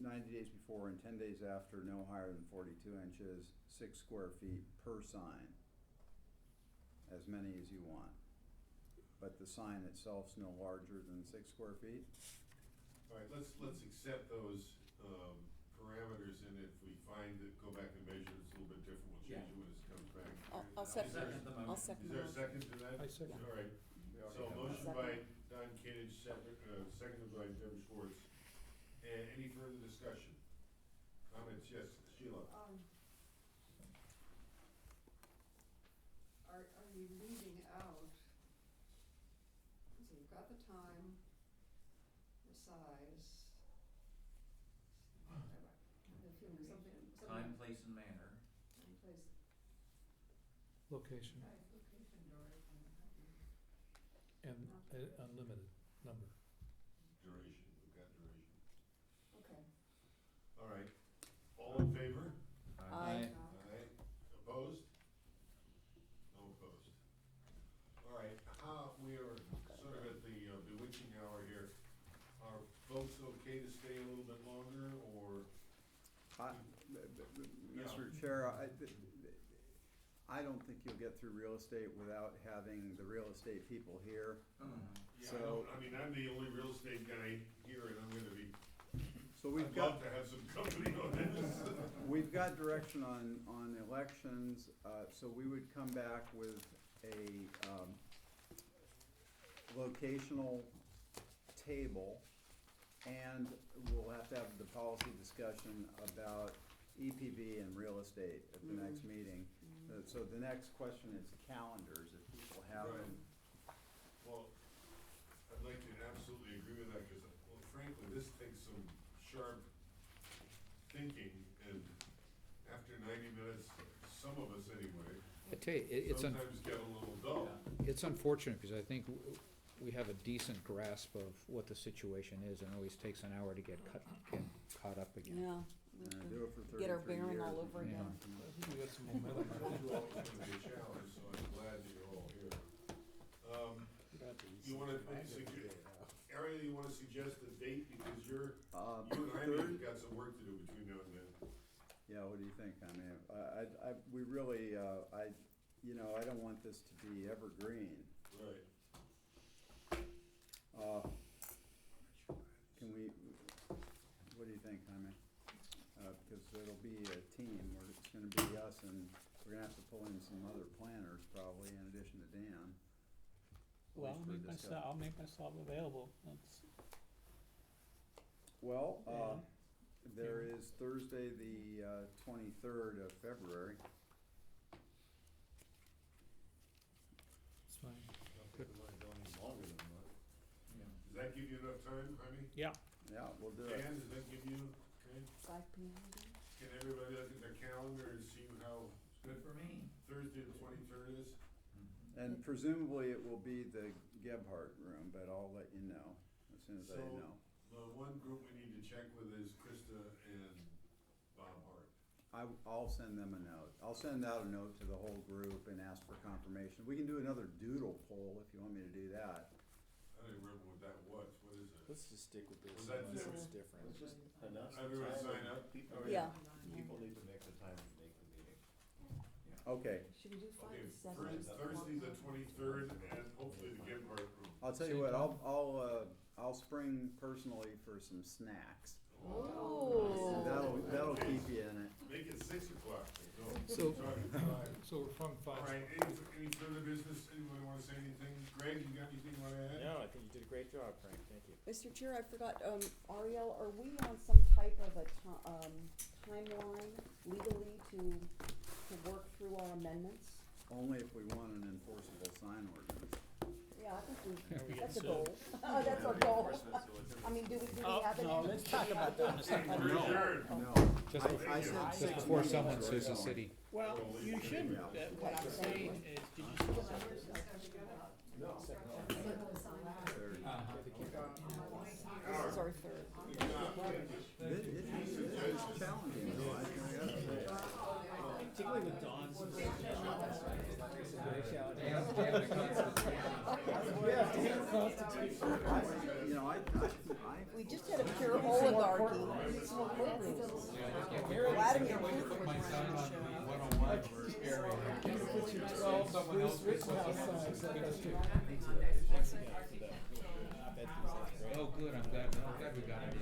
90 days before and 10 days after, no higher than 42 inches, 6 square feet per sign. As many as you want. But the sign itself's no larger than 6 square feet? All right, let's accept those, parameters, and if we find that, go back and measure, it's a little bit different, we'll change it when it comes back. I'll Is second, there- Second the I'll motion. second Is the there a motion. second to that? I second. All right, so motion by Don Kinnage, seconded by Deb Schwartz. And any further discussion? Comments? Yes, Sheila? Are you leaving out, so you've got the time, the size, something. Time, place, and manner. Time, place, location, location, duration. and unlimited number. Duration, we've got duration. Okay. All right, all in favor? Aye. Aye. Opposed? No opposed. All right, we are sort of at the bewitching hour here. Are folks okay to stay a little bit longer, or? Mr. Chair, I don't think you'll get through real estate without having the real estate people here. Yeah, So- I mean, I'm the only real estate guy here, and I'm gonna be, So we've I'd got, love to have some company on this. we've got direction on elections, so we would come back with a, locational table, and we'll have to have the policy discussion about EPV and real estate at the next meeting. So the next question is calendars, if people have Right. them. Well, I'd like to absolutely agree with that, because, well, frankly, this takes some sharp thinking, and after 90 minutes, some of us anyway, I tell you, sometimes get a little dull. it's unfortunate, because I think we have a decent grasp of what the situation is, and it always takes an hour to get caught up again. Yeah. we have to Do it for Get our 33 bearing all years. over Yeah. again. I think we got some momentum. It's always gonna be a challenge, so I'm glad that you're all here. You wanna, Ariel, you wanna suggest a date, because you and I have got some work to do between now and then. Yeah, what do you think? I mean, we really, I don't want this to be evergreen. Right. Can we, what do you think, Jaime? Because it'll be a team, where it's gonna be us, and we're gonna have to pull in some other planners probably, in addition to Dan. Well, least for discussion. I'll make myself available, that's, Well, Yeah. there is Thursday, the 23rd of February. It's fine. Longer than that. Does that give you enough time, Jaime? yeah, Yeah, we'll do it. Dan, does that give you Okay, 5 p.m. can everybody look at their calendar and see how Good for me. Thursday the 23rd is? And presumably it will be the Gebhardt room, but I'll let you know as soon as I So- know. The one group we need to check with is Krista and Bob Hart. I'll send them a note. I'll send out a note to the whole group and ask for confirmation. We can do another doodle poll if you want me to do that. I don't even remember what that was. What is it? Let's just stick with this Was that unless different? it's different. Let's just announce the Everyone time. sign up? People, Oh, Yeah. people need to make the time to make the meeting. Okay, Should we do 5 Okay, to 7? Thursday the 23rd and hopefully the Gebhardt room. I'll tell you what, I'll spring personally for some snacks. Oh. That'll keep you in it. Make it 6 o'clock. No, So- sorry, 5. So we're from All five. right, any further business? Anybody wanna say anything? Greg, you got anything you wanna add? No, I think you did a great job, Frank, thank you. Mr. Chair, I forgot, Ariel, are we on some type of a timeline legally to work through our amendments? Only if we want an enforceable sign ordinance. Yeah, I think that's a goal. That's our goal. I mean, do we have it? No, let's talk about that in a second. We're adjourned. No, Just I said Just six Before meetings someone we're sues the going. city. Well, you shouldn't. What I'm saying is, did you see the numbers? This is our third. It's challenging though, I gotta say. Particularly with Dawn's. You know, We just had a pure oligarchy. We need some more courtrooms. Vladimir Putin was running the show. Oh, good, I'm glad we got it.